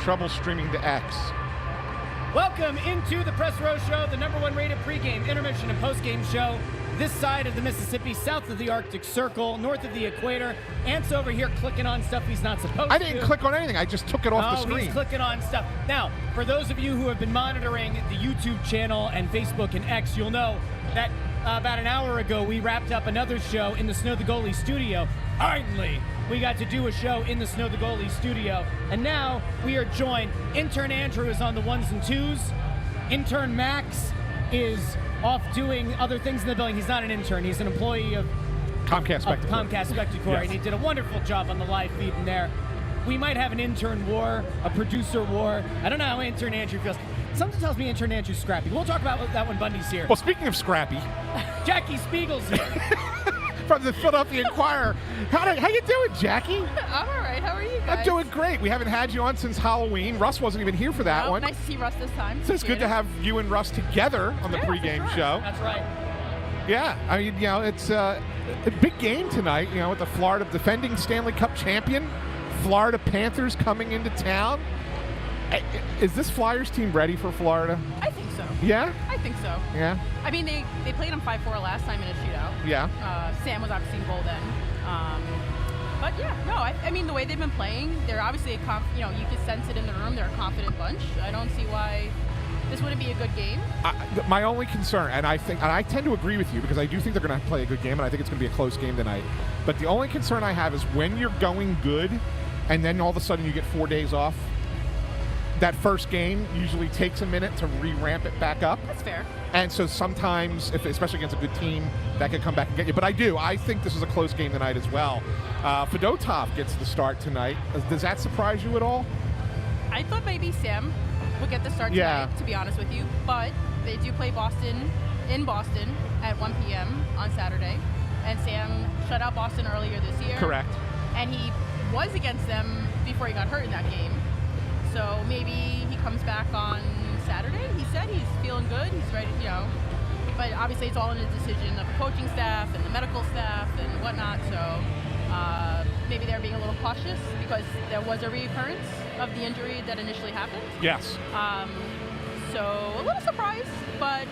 trouble streaming to X. Welcome into the Press Row Show, the #1 rated pregame, intermission, and postgame show. This side of the Mississippi, south of the Arctic Circle, north of the equator. Ant's over here clicking on stuff he's not supposed to. I didn't click on anything. I just took it off the screen. He's clicking on stuff. Now, for those of you who have been monitoring the YouTube channel and Facebook and X, you'll know that about an hour ago, we wrapped up another show in the Snow the Goalie studio. Finally, we got to do a show in the Snow the Goalie studio. And now we are joined. Intern Andrew is on the ones and twos. Intern Max is off doing other things in the building. He's not an intern. He's an employee of Comcast Spectacor. Yes. And he did a wonderful job on the live feed in there. We might have an intern war, a producer war. I don't know how Intern Andrew feels. Something tells me Intern Andrew's scrappy. We'll talk about that when Bundy's here. Well, speaking of scrappy. Jackie Spiegel's here. From the Philadelphia Inquirer. How you doing, Jackie? I'm all right. How are you guys? I'm doing great. We haven't had you on since Halloween. Russ wasn't even here for that one. Nice to see Russ this time. So it's good to have you and Russ together on the pregame show. That's right. Yeah, I mean, it's a big game tonight, with the Florida defending Stanley Cup champion, Florida Panthers coming into town. Is this Flyers team ready for Florida? I think so. Yeah? I think so. Yeah? I mean, they played them 5-4 last time in a shootout. Yeah. Sam was obviously in goal then. But yeah, no, I mean, the way they've been playing, they're obviously you can sense it in the room. They're a confident bunch. I don't see why this wouldn't be a good game. My only concern, and I tend to agree with you because I do think they're going to play a good game, and I think it's going to be a close game tonight. But the only concern I have is when you're going good, and then all of a sudden you get 4 days off. That first game usually takes a minute to re-ramp it back up. That's fair. And so sometimes, especially against a good team, that could come back and get you. But I think this is a close game tonight as well. Fedotov gets the start tonight. Does that surprise you at all? I thought maybe Sam would get the start tonight, to be honest with you. But they do play Boston in Boston at 1 p.m. on Saturday. And Sam shut out Boston earlier this year. Correct. And he was against them before he got hurt in that game. So maybe he comes back on Saturday. He said he's feeling good. He's ready, But obviously it's all in the decision of the coaching staff and the medical staff and whatnot. So maybe they're being a little cautious because there was a reoccurrence of the injury that initially happened. Yes. So a little surprised, but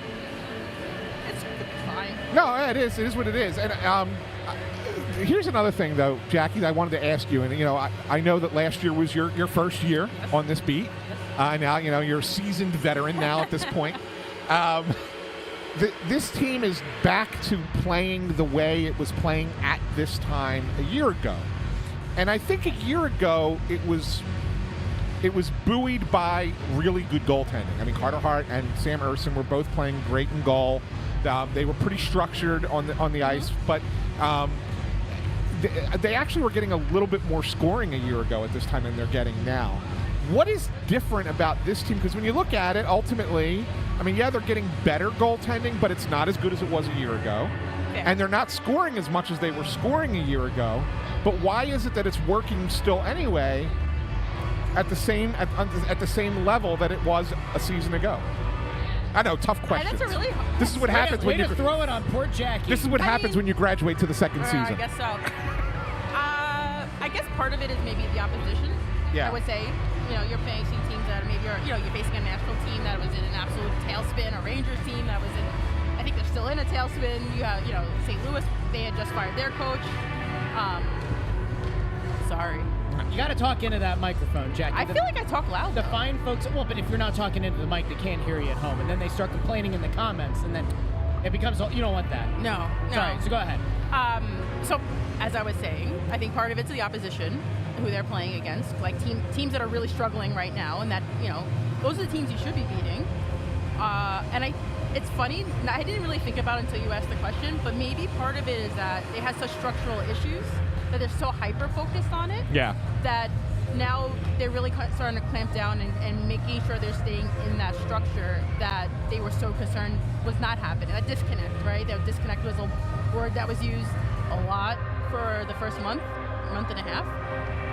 it's fine. No, it is. It is what it is. And here's another thing, though, Jackie, that I wanted to ask you. And, I know that last year was your first year on this beat. Now, you're a seasoned veteran now at this point. This team is back to playing the way it was playing at this time a year ago. And I think a year ago it was buoyed by really good goaltending. I mean, Carter Hart and Sam Ersson were both playing great in goal. They were pretty structured on the ice, but they actually were getting a little bit more scoring a year ago at this time than they're getting now. What is different about this team? Because when you look at it, ultimately, I mean, they're getting better goaltending, but it's not as good as it was a year ago. Yeah. And they're not scoring as much as they were scoring a year ago. But why is it that it's working still anyway at the same level that it was a season ago? I know, tough question. That's a really This is what happens when you throw it on poor Jackie. This is what happens when you graduate to the second season. I guess so. I guess part of it is maybe the opposition. Yeah. I would say, you're facing teams that maybe you're facing a Nashville team that was in an absolute tailspin, a Rangers team that was in, I think they're still in a tailspin. You have, St. Louis, they had just fired their coach. Sorry. You got to talk into that microphone, Jackie. I feel like I talk loud. The fine folks, well, but if you're not talking into the mic, they can't hear you at home, and then they start complaining in the comments, and then it becomes, you don't want that. No. Sorry, so go ahead. So, as I was saying, I think part of it's the opposition, who they're playing against, like teams that are really struggling right now, and that, those are the teams you should be beating. And it's funny, I didn't really think about it until you asked the question, but maybe part of it is that they have such structural issues that they're so hyper-focused on it. Yeah. That now they're really starting to clamp down and making sure they're staying in that structure that they were so concerned was not happening. That disconnect, right? That disconnect was a word that was used a lot for the first month and a half.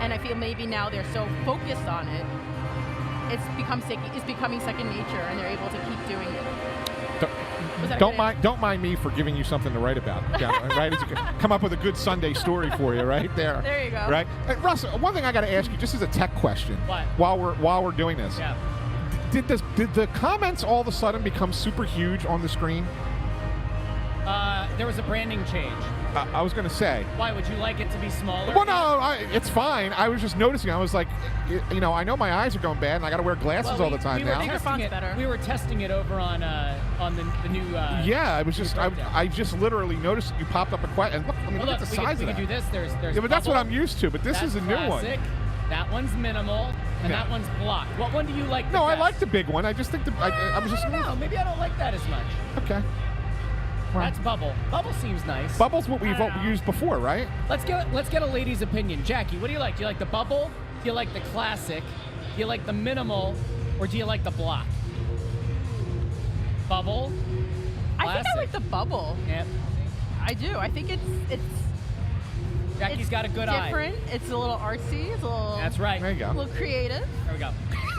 And I feel maybe now they're so focused on it, it's becoming second nature, and they're able to keep doing it. Was that a Don't good mind, don't mind me for giving you something to write about. Right? Come up with a good Sunday story for you, right there. There you go. Right, Russ. One thing I got to ask you, just as a tech question, What? while we're doing this, Yeah. did the comments all of a sudden become super huge on the screen? There was a branding change. I was going to say. Why would you like it to be smaller? Well, no, it's fine. I was just noticing. I was like, I know my eyes are going bad, and I got to wear glasses all the time now. We were testing it over on the new. Yeah, I was just I just literally noticed that you popped up a question. And look, I mean, look at the size of that. We can do this. There's yeah, but that's what bubble. I'm used to. But this is a new one. That one's minimal, and that one's block. What one do you like? No, best? I like the big one. I just think I was just. No, maybe I don't like that as much. Okay. Well, That's bubble. Bubble seems nice. Bubble's what we've used before, right? Let's get a lady's opinion. Jackie, what do you like? Do you like the bubble? Do you like the classic? Do you like the minimal? Or do you like the block? Bubble? I think I Classic. like the bubble. Yep. I do. I think it's Jackie's got a good eye. different. It's a little artsy. It's a little. That's right. There you A go. little creative. There we go.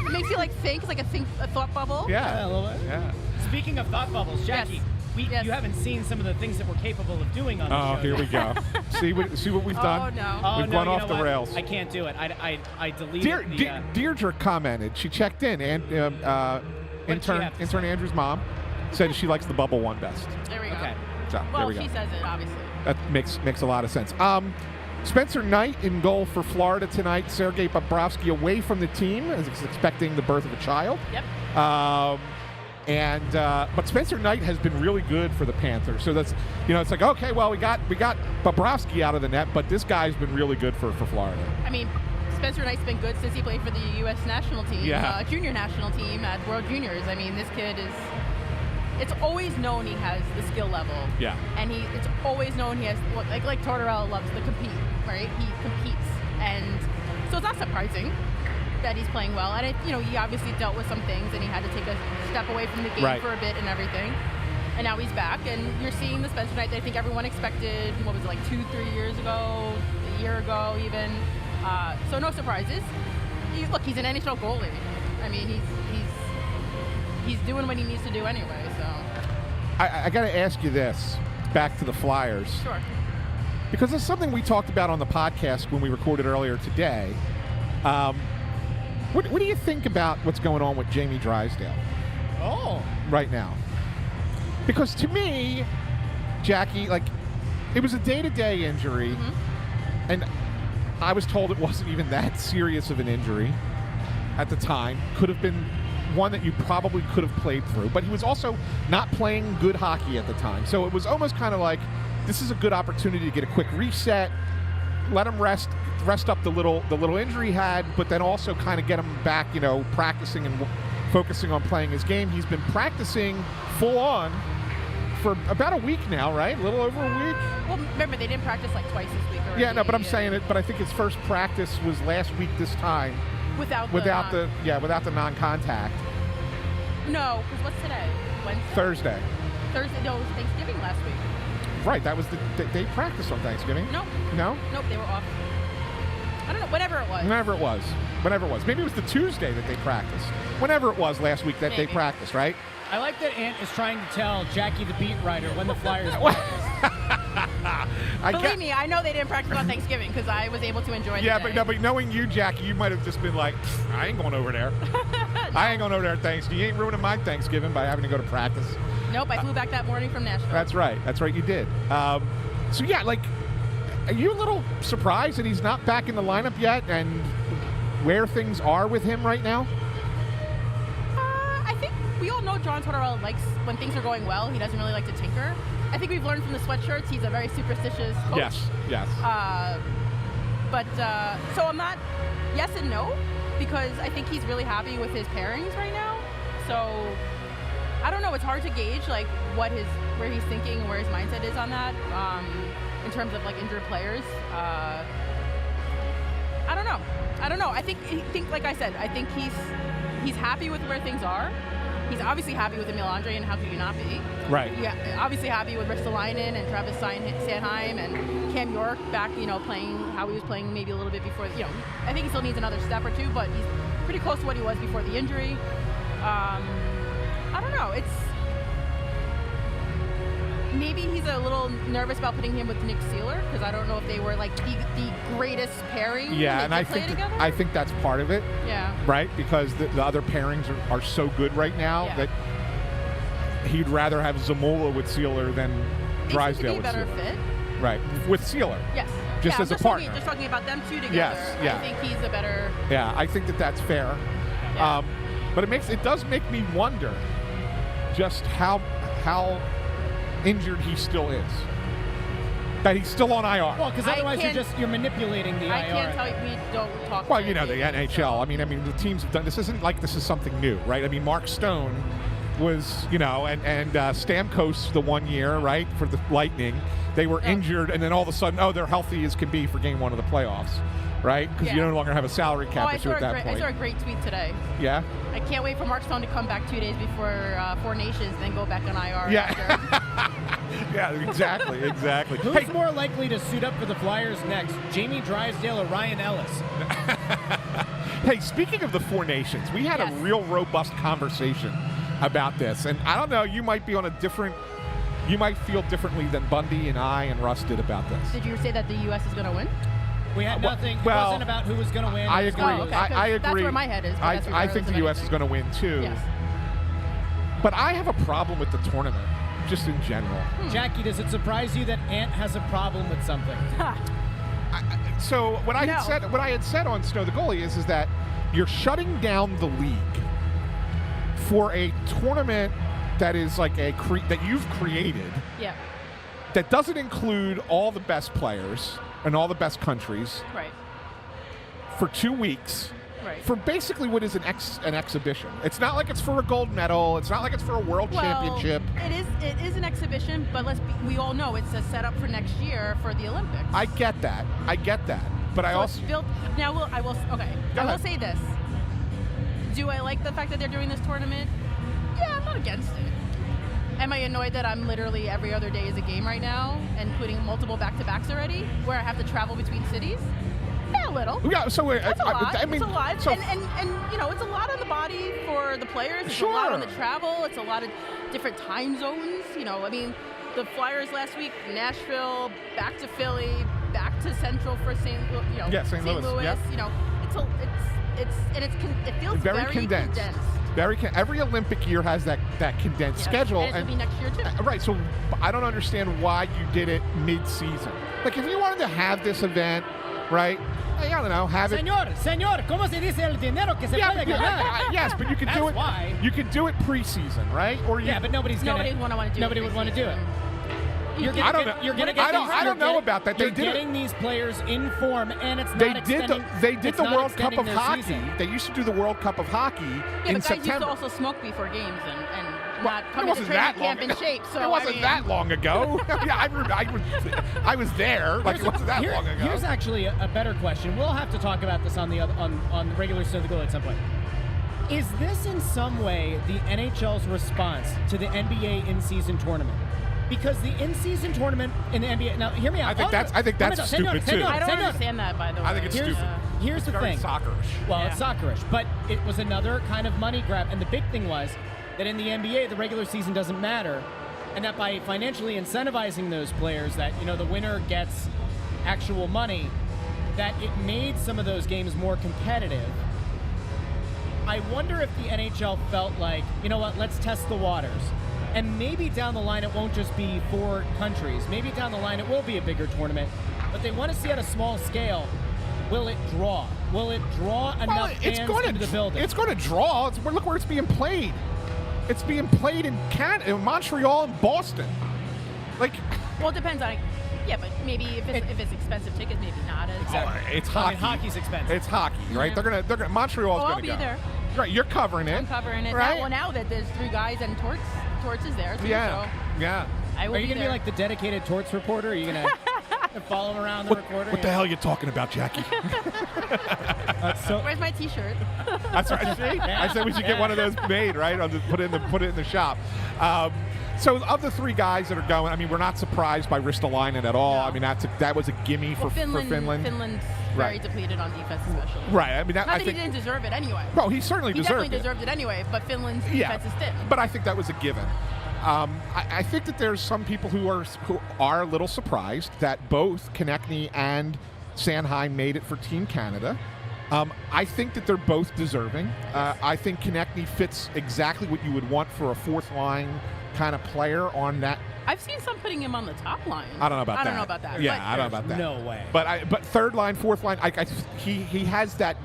It makes you think. It's like a thought bubble. Yeah. A little bit. Yeah. Speaking of thought bubbles, Jackie, Yes. you haven't seen some of the things that we're capable of doing on the show. Oh, here we go. See what we've done? Oh no. Oh, We've no, gone you off know the what? rails. I can't do it. I deleted Deirdre commented. She checked in, and did she intern have to intern Andrew's mom said she likes the bubble one best. There we go. Okay. So Well, there we go. she says it obviously. That makes a lot of sense. Spencer Knight in goal for Florida tonight. Sergei Bobrovsky away from the team as he's expecting the birth of a child. Yep. But Spencer Knight has been really good for the Panthers. So that's it's like, okay, well we got Bobrovsky out of the net, but this guy's been really good for Florida. I mean, Spencer Knight's been good since he played for the U.S. national team, junior national team at World Juniors. I mean, this kid is. It's always known he has the skill level. Yeah. And it's always known he has like Tortorella loves to compete, right? He competes, and so it's not surprising that he's playing well. And he obviously dealt with some things, and he had to take a step away from the game for a bit and everything. And now he's back, and you're seeing the Spencer Knight that I think everyone expected. What was it, like 2-3 years ago, a year ago even? So no surprises. He's an NHL goalie. I mean, he's doing what he needs to do anyway. So I got to ask you this, back to the Flyers. Sure. Because it's something we talked about on the podcast when we recorded earlier today. What do you think about what's going on with Jamie Drysdale? Right now? Because to me, Jackie, it was a day-to-day injury, and I was told it wasn't even that serious of an injury at the time. Could have been one that you probably could have played through, but he was also not playing good hockey at the time. So it was almost kind of like, this is a good opportunity to get a quick reset, let him rest up the little injury he had, but then also kind of get him back, practicing and focusing on playing his game. He's been practicing full on for about a week now, right? A little over a week. Well, remember they didn't practice like twice this week already. Yeah, no, but I'm saying it. But I think his first practice was last week this time. Without the non-contact. No, because what's today? Wednesday? Thursday. No, it was Thanksgiving last week. Right, that was they practiced on Thanksgiving. No. No? Nope, they were off. I don't know, whatever it was. Whenever it was. Maybe it was the Tuesday that they practiced. Whenever it was last week that they practiced, right? I like that Ant is trying to tell Jackie the beat writer when the Flyers practice. Believe me, I know they didn't practice on Thanksgiving because I was able to enjoy the day. but knowing you, Jackie, you might have just been like, I ain't going over there. I ain't going over there Thanksgiving. You ain't ruining my Thanksgiving by having to go to practice. Nope, I flew back that morning from Nashville. That's right, you did. Are you a little surprised that he's not back in the lineup yet and where things are with him right now? I think we all know John Tortorella likes when things are going well. He doesn't really like to tinker. I think we've learned from the sweatshirts he's a very superstitious coach. Yes. So I'm not yes and no because I think he's really happy with his pairings right now. So I don't know. It's hard to gauge where he's thinking and where his mindset is on that in terms of injured players. I don't know. I think like I said, I think he's happy with where things are. He's obviously happy with Emil Andre, and how could you not be? Right. Yeah, obviously happy with Ristolainen and Travis Sanheim and Cam York back, playing how he was playing maybe a little bit before. I think he still needs another step or two, but he's pretty close to what he was before the injury. I don't know. maybe he's a little nervous about putting him with Nick Seeler because I don't know if they were like the greatest pairing. Yeah, when and they I did play think together. I think that's part of it. Yeah. Right, because the other pairings are so good right now Yeah. that he'd rather have Zamula with Sealer than Drysdale They seem to be a with better Sealer. fit. Right, with Sealer. Yes. Just yeah, as a just partner. Just talking about them two together. Yes, yeah. I think he's a better. Yeah, I think that's fair. Yeah. But it does make me wonder just how injured he still is. That he's still on IR. Well, because otherwise you're manipulating the IR. I can't tell you. We don't talk. Well, to you know, the NHL. so- I mean, the teams have done this. Isn't like this is something new, right? I mean, Mark Stone was, and Stamkos the 1 year, right, for the Lightning. They were injured, and then all of a sudden, they're healthy as can be for Game 1 of the playoffs, right? Because you no longer have a salary cap issue at that point. I saw a great tweet today. Yeah? I can't wait for Mark Stone to come back 2 days before Four Nations, then go back on IR. Yeah. After. Yeah, exactly. Who's more likely to suit up for the Flyers next, Jamie Drysdale or Ryan Ellis? Hey, speaking of the Four Nations, we had a real robust conversation about this, and I don't know, you might feel differently than Bundy and I and Russ did about this. Did you say that the U.S. is going to win? We had nothing. Well, it wasn't about who was going to win. I agree. Oh, okay, I agree. That's where my head is. I think the U.S. is going to win too. Yes. But I have a problem with the tournament, just in general. Jackie, does it surprise you that Ant has a problem with something? So what I had said on Snow the Goalie is that you're shutting down the league for a tournament that is like that you've created. Yeah. That doesn't include all the best players and all the best countries. Right. For 2 weeks. Right. For basically what is an exhibition. It's not like it's for a gold medal. It's not like it's for a world championship. It is an exhibition, but we all know it's a setup for next year for the Olympics. I get that. But I also I will say this. Do I like the fact that they're doing this tournament? Yeah, I'm not against it. Am I annoyed that I'm literally every other day is a game right now and putting multiple back-to-backs already where I have to travel between cities? Yeah, a little. Yeah, so That's a lot. I mean, it's a lot. So and it's a lot on the body for the players. It's a lot on the travel. It's a lot of different time zones. I mean, the Flyers last week, Nashville, back to Philly, back to Central for St. Louis. Yep. It feels very condensed. Every Olympic year has that condensed schedule, and it'll be next year too. Right. So I don't understand why you did it mid-season. Like if you wanted to have this event, right? I don't know. Have it. Señor, ¿cómo se dice el dinero que se puede ganar? Yes, but you can do it. Why. You can do it preseason, right? But nobody would want to do it. I don't know about that. You're getting these players in form, and it's not They did the World Cup of hockey. Season. They used to do the World Cup of hockey in September. But guys used to also smoke before games and not come into training camp in shape. So it wasn't that long ago. I was there. Like it wasn't that long ago. Here's actually a better question. We'll have to talk about this on the regular Snow the Goalie at some point. Is this in some way the NHL's response to the NBA in-season tournament? Because the in-season tournament in the NBA. Now, hear me out. I think that's stupid too. I don't understand that, by the way. I think it's stupid. Here's the thing. Soccerish. Well, it's soccerish, but it was another kind of money grab, and the big thing was that in the NBA, the regular season doesn't matter, and that by financially incentivizing those players, that the winner gets actual money, that it made some of those games more competitive. I wonder if the NHL felt like, let's test the waters. And maybe down the line it won't just be 4 countries. Maybe down the line it will be a bigger tournament. But they want to see at a small scale, will it draw? Will it draw enough fans into the building? It's going to draw. Look where it's being played. It's being played in Montreal and Boston. Well, it depends on. Yeah, but maybe if it's expensive tickets, maybe not as. Exactly. It's hockey. Hockey's expensive. It's hockey, right? Yeah. They're gonna. Montreal's I'll gonna be go. there. Right, you're covering it. I'm covering it. Right? Now that there's 3 guys and Torts is there too. Yeah. So Yeah. I will Are you be going to there. be like the dedicated Torts reporter? Are you going to follow him around the recorder? What the hell are you talking about, Jackie? Where's my T-shirt? That's right. See? I said we should get one of those made, right? I'll just put it in the shop. So of the 3 guys that are going, I mean, we're not surprised by Ristolainen at all. No. I mean, that was a gimme for Finland. Finland's very depleted on defense, especially. Right. I mean, Not that he didn't deserve it anyway. Well, he certainly deserved it. He definitely deserved it anyway, but Finland's defense is thin. But I think that was a given. I think that there's some people who are a little surprised that both Konechny and Sanheim made it for Team Canada. I think that they're both deserving. I think Konechny fits exactly what you would want for a fourth line kind of player on that. I've seen some putting him on the top line. I don't know about that. I don't know about that. Yeah, I don't know about that. No way. But third line, fourth line, he has that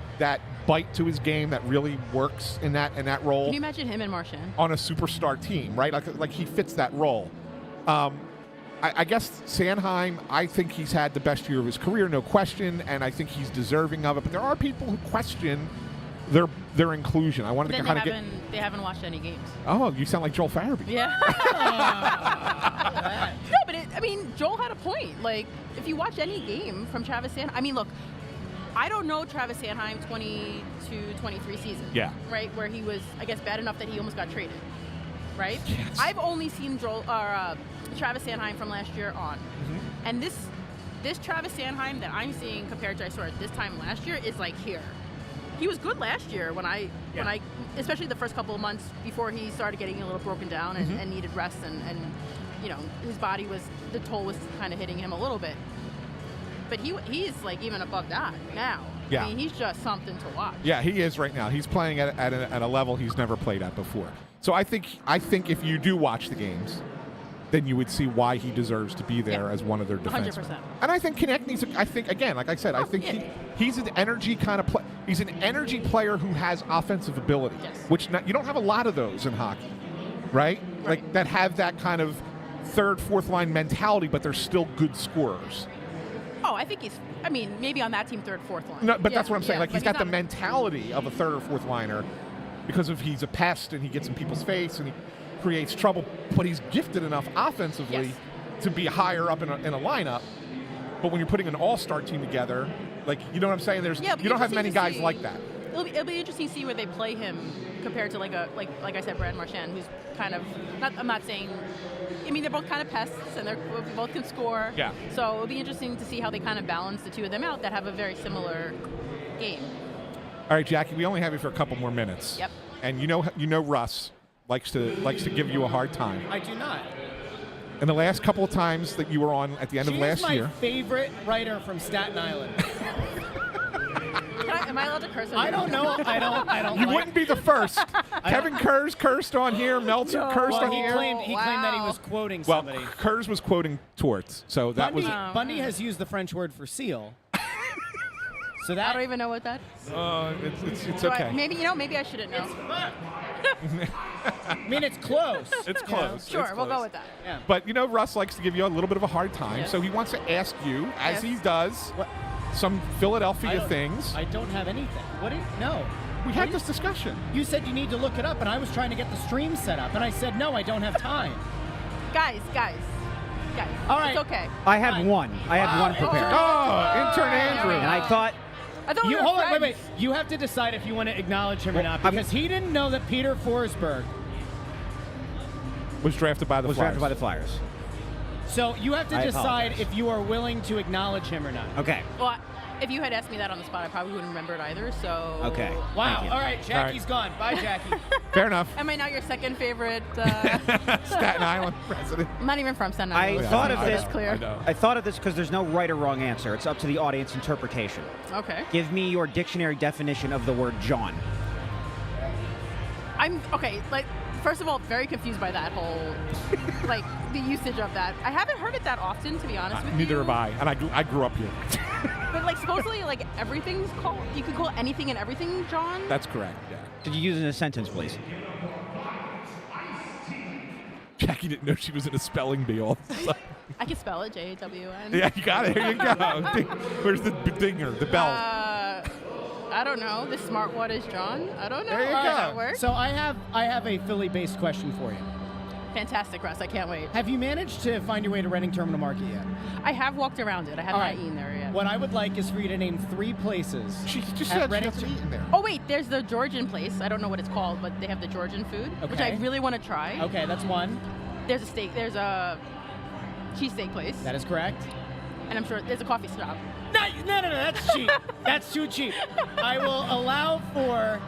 bite to his game that really works in that role. Can you imagine him and Marchand on a superstar team, right? Like he fits that role. I guess Sanheim, I think he's had the best year of his career, no question, and I think he's deserving of it. But there are people who question their inclusion. I wanted to kind of get. They haven't watched any games. Oh, you sound like Joel Farabee. Yeah. No, but Joel had a point. Like, if you watch any game from Travis Sanheim, look, I don't know Travis Sanheim 22-23 season. Yeah. Right, where he was, I guess, bad enough that he almost got traded. Right. Yes. I've only seen Travis Sanheim from last year on, and this Travis Sanheim that I'm seeing compared to I saw at this time last year is like here. He was good last year when I especially the first couple of months before he started getting a little broken down and needed rest and his body the toll was kind of hitting him a little bit. But he's like even above that now. Yeah. He's just something to watch. Yeah, he is right now. He's playing at a level he's never played at before. So I think if you do watch the games, then you would see why he deserves to be there as one of their defensemen. 100%. And I think Konechny's, again, like I said, I think he's an energy kind of player. He's an energy player who has offensive ability, which you don't have a lot of those in hockey, right? Like that have that kind of third, fourth line mentality, but they're still good scorers. Oh, I think he's, maybe on that team, third, fourth line. No, but that's what I'm saying. Yeah, like he's got the mentality of a third or fourth liner because he's a pest and he gets in people's face and he creates trouble, but he's gifted enough offensively to be higher up in a lineup. But when you're putting an all-star team together, like, you know what I'm saying? You don't have many guys like that. It'll be interesting to see where they play him compared to like I said, Brad Marchand, who's kind of I'm not saying. They're both kind of pests, and they both can score. Yeah. So it'll be interesting to see how they kind of balance the two of them out that have a very similar game. All right, Jackie, we only have you for a couple more minutes. Yep. And you know Russ likes to give you a hard time. I do not. And the last couple of times that you were on at the end of last year. She's my favorite writer from Staten Island. Am I allowed to curse? I don't know. I don't. You wouldn't be the first. Kevin Kerr's cursed on here. Meltzer cursed on here. He claimed that he was quoting somebody. Well, Kerr's was quoting Torts, so that was. Bundy has used the French word for seal. So that I don't even know what that is. It's okay. Maybe I shouldn't know. It's close. It's close. Sure, it's we'll close. go with that. Yeah. But Russ likes to give you a little bit of a hard time, so he wants to ask you, as he does, some Philadelphia things. I don't have anything. No. We had this discussion. You said you need to look it up, and I was trying to get the stream set up, and I said, no, I don't have time. Guys. All right. It's okay. I had one. I had one prepared. Intern Andrew. And I thought we were hold on, friends. wait. You have to decide if you want to acknowledge him or not, because he didn't know that Peter Forsberg was drafted by the Flyers. So you have to I decide apologize. if you are willing to acknowledge him or not. Okay. Well, if you had asked me that on the spot, I probably wouldn't remember it either. So. Okay. Wow. Thank you. All right, Jackie's gone. Bye, Jackie. Fair enough. Am I now your second favorite? Staten Island president. I'm not even from Staten Island. I thought of That's this. clear. I know. I thought of this because there's no right or wrong answer. It's up to the audience interpretation. Okay. Give me your dictionary definition of the word John. I'm okay. First of all, very confused by that whole, the usage of that. I haven't heard it that often, to be honest with you. Neither have I, and I grew up here. But supposedly, everything's called. You can call anything and everything John. That's correct. Yeah. Could you use it in a sentence, please? Jackie didn't know she was in a spelling bee all of a sudden. I can spell it, J-A-W-N. Yeah, you got it. Here you go. Where's the dinger, the bell? I don't know. The smart one is John. I don't know There you how go. that works. So I have a Philly-based question for you. Fantastic, Russ. I can't wait. Have you managed to find your way to Reading Terminal Market yet? I have walked around it. I have All not right. eaten there yet. What I would like is for you to name 3 places. She just at said she Reading doesn't eat in there. Oh, wait. There's the Georgian place. I don't know what it's called, but they have the Georgian food, which I Okay. really want to try. Okay, that's one. There's a steak. There's a cheesesteak place. That is correct. And I'm sure there's a coffee shop. No, that's cheap. That's too cheap. I will allow for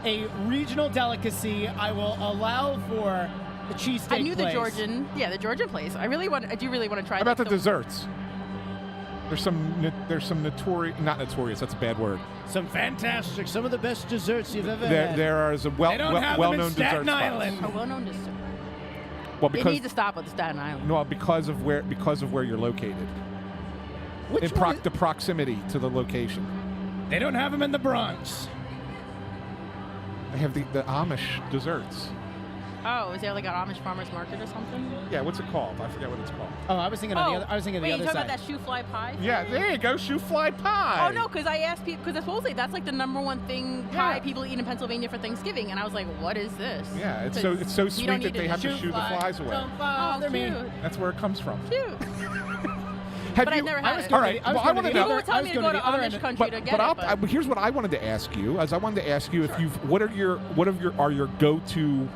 a regional delicacy. I will allow for The cheesesteak I knew place. the Georgian place. I do really want to try. How about the like, desserts? There's some not notorious. That's a bad word. Some of the best desserts you've ever had. There are some well-known dessert Staten Island. spots. A well-known dessert. Well, They because need to stop at the Staten Island. no, because of where you're located. The proximity to the location. They don't have them in the Bronx. They have the Amish desserts. Oh, is there like an Amish farmers market or something? Yeah, what's it called? I forget what it's called. Oh, I was thinking of the other. I was thinking of wait, the other you side. talking about that shoe fly pie? Yeah, there you go, shoe fly pie. Oh no, because I asked people because supposedly that's like the #1 thing pie people eat in Pennsylvania for Thanksgiving, and I was like, what is this? Yeah, it's so We sweet don't that need they have to shoo the flies away. Don't bother me. Cute. That's where it comes from. Cute. Have But you, I've never I had was it. going All right, to the- I was well, I going wanna to know- the People other- were telling I was me to going go to the other Amish end. country to get it. here's what I wanted to ask you. As I wanted to ask you if what are your go-to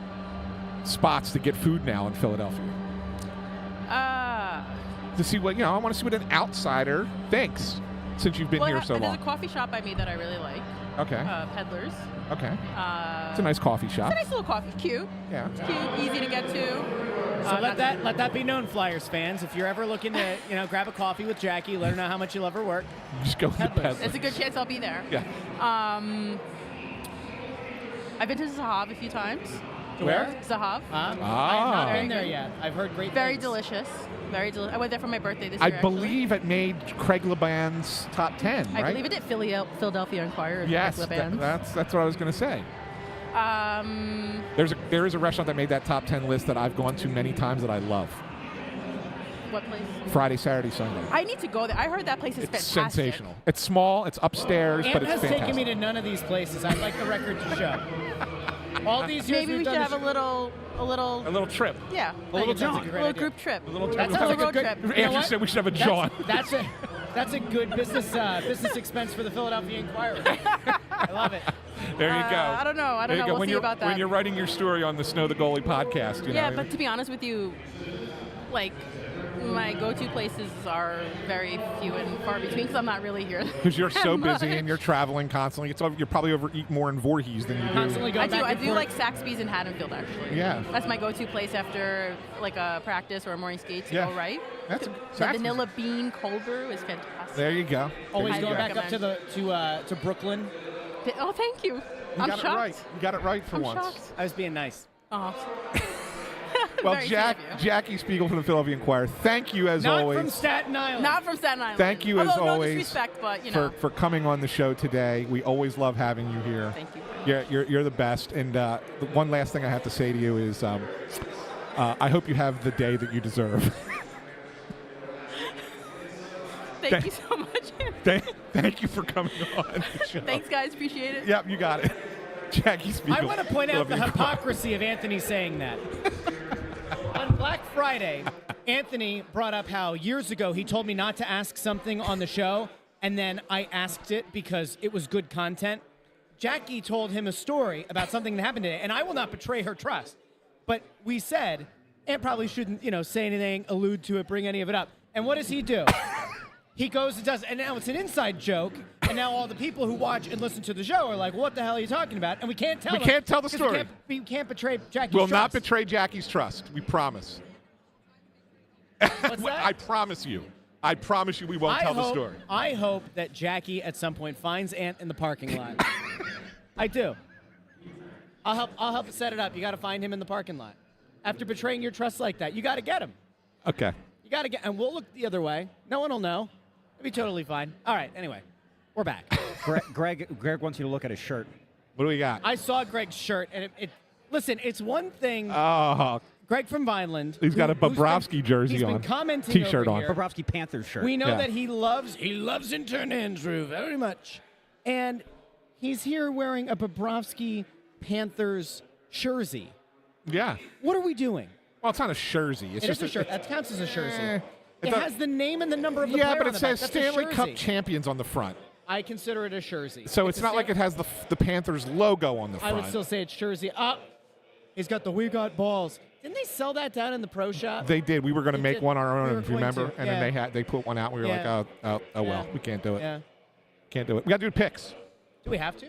spots to get food now in Philadelphia? To see what I want to see what an outsider thinks since you've been here so there's long. a coffee shop by me that I really like. Okay. Peddlers. Okay. Uh, It's a nice coffee shop. It's a nice little coffee. Cute. Yeah. It's cute. Easy to get to. So let that be known, Flyers fans. If you're ever looking to grab a coffee with Jackie, let her know how much you love her work. Just go to Peddlers. Peddlers. There's a good chance I'll be there. Yeah. I've been to Zahav a few times. Where? Zahav. I have not Ah. been there yet. I've heard great Very things. delicious. Very delicious. I went there for my birthday this I year. actually. believe it made Craig LeBand's top 10, right? I believe it did. Philadelphia Inquirer. is Yes, Craig LeBand. that's what I was going to say. There is a restaurant that made that top 10 list that I've gone to many times that I love. What place? Friday, Saturday, Sunday. I need to go there. I heard that place is It's fantastic. sensational. It's small, it's upstairs, Ant but it's has fantastic. taken me to none of these places. I'd like the record to show. All these years Maybe we've we should done have the a little, a little trip. yeah, A little like jaunt. That's a great little idea. group trip. A little That trip. sounds Little like a road good. trip. You know Andrew what? said we should have a jaunt. That's a good business expense for the Philadelphia Inquirer. I love it. There you go. I don't know. I don't know. We'll when see you're, about that. When you're writing your story on the Snow the Goalie podcast, Yeah, but to be honest with you, like, my go-to places are very few and far between because I'm not really here. because you're so that busy much. and you're traveling constantly. You're probably overeat more in Voorhees than you do. Constantly going back I and do forth. like Saxby's in Haddonfield, actually. Yeah. That's my go-to place after like a practice or a morning skate to Yeah. go right. That's The Saxby's. vanilla bean cold brew is fantastic. There you go. Always Highly going back up to recommend. to Brooklyn. Oh, thank you. You I'm got shocked. it right. You got it right for I'm once. shocked. I was being nice. Oh. Well, Very sweet of you. Jackie Spiegel from the Philadelphia Inquirer, thank you as Not always. from Staten Island. Not from Staten Island. Thank you as Although, no always disrespect, but you know. for coming on the show today. We always love having you here. Thank you. You're the best. And the one last thing I have to say to you is I hope you have the day that you deserve. Thank you so much. Thank you for coming on the show. Thanks, guys. Appreciate it. Yep, you got it. Jackie Spiegel. I want to point out the Philadelphia Inquirer. hypocrisy of Anthony saying that. On Black Friday, Anthony brought up how years ago he told me not to ask something on the show, and then I asked it because it was good content. Jackie told him a story about something that happened today, and I will not betray her trust. But we said, Ant probably shouldn't, say anything, allude to it, bring any of it up. And what does he do? He goes and does it, and now it's an inside joke, and now all the people who watch and listen to the show are like, what the hell are you talking about? And we can't tell We them can't tell the 'cause story. We can't betray Jackie's Will not trust. betray Jackie's trust. We promise. What's that? I promise you. I promise you we won't tell the story. I hope that Jackie at some point finds Ant in the parking lot. I do. I'll help set it up. You got to find him in the parking lot. After betraying your trust like that, you got to get him. Okay. You got to get, and we'll look the other way. No one will know. It'll be totally fine. All right. Anyway, we're back. Greg wants you to look at his shirt. What do we got? I saw Greg's shirt, and listen, it's one thing. Oh, Greg from Vineland. he's got a who's been- Bobrovsky jersey he's on. been commenting T-shirt over on. here. Bobrovsky Panthers shirt. We know Yeah. that he loves intern Andrew very much. And he's here wearing a Bobrovsky Panthers jersey. Yeah. What are we doing? Well, it's not a jersey. It's It just is a shirt. That counts as a jersey. It It does- has the name and the number of the Yeah, player but on it the says back. That's a Stanley Cup jersey. champions on the front. I consider it a jersey. So it's a not like Stan- it has the Panthers logo on the I front. would still say it's jersey. He's got the "We Got Balls." Didn't they sell that down in the pro shop? They did. We were going to They make did. one on our We own, were if you going remember, to, and yeah. then they put one out. And we were Yeah. like, oh well, Yeah. we can't do it. Yeah. Can't do it. We got to do picks. Do we have to?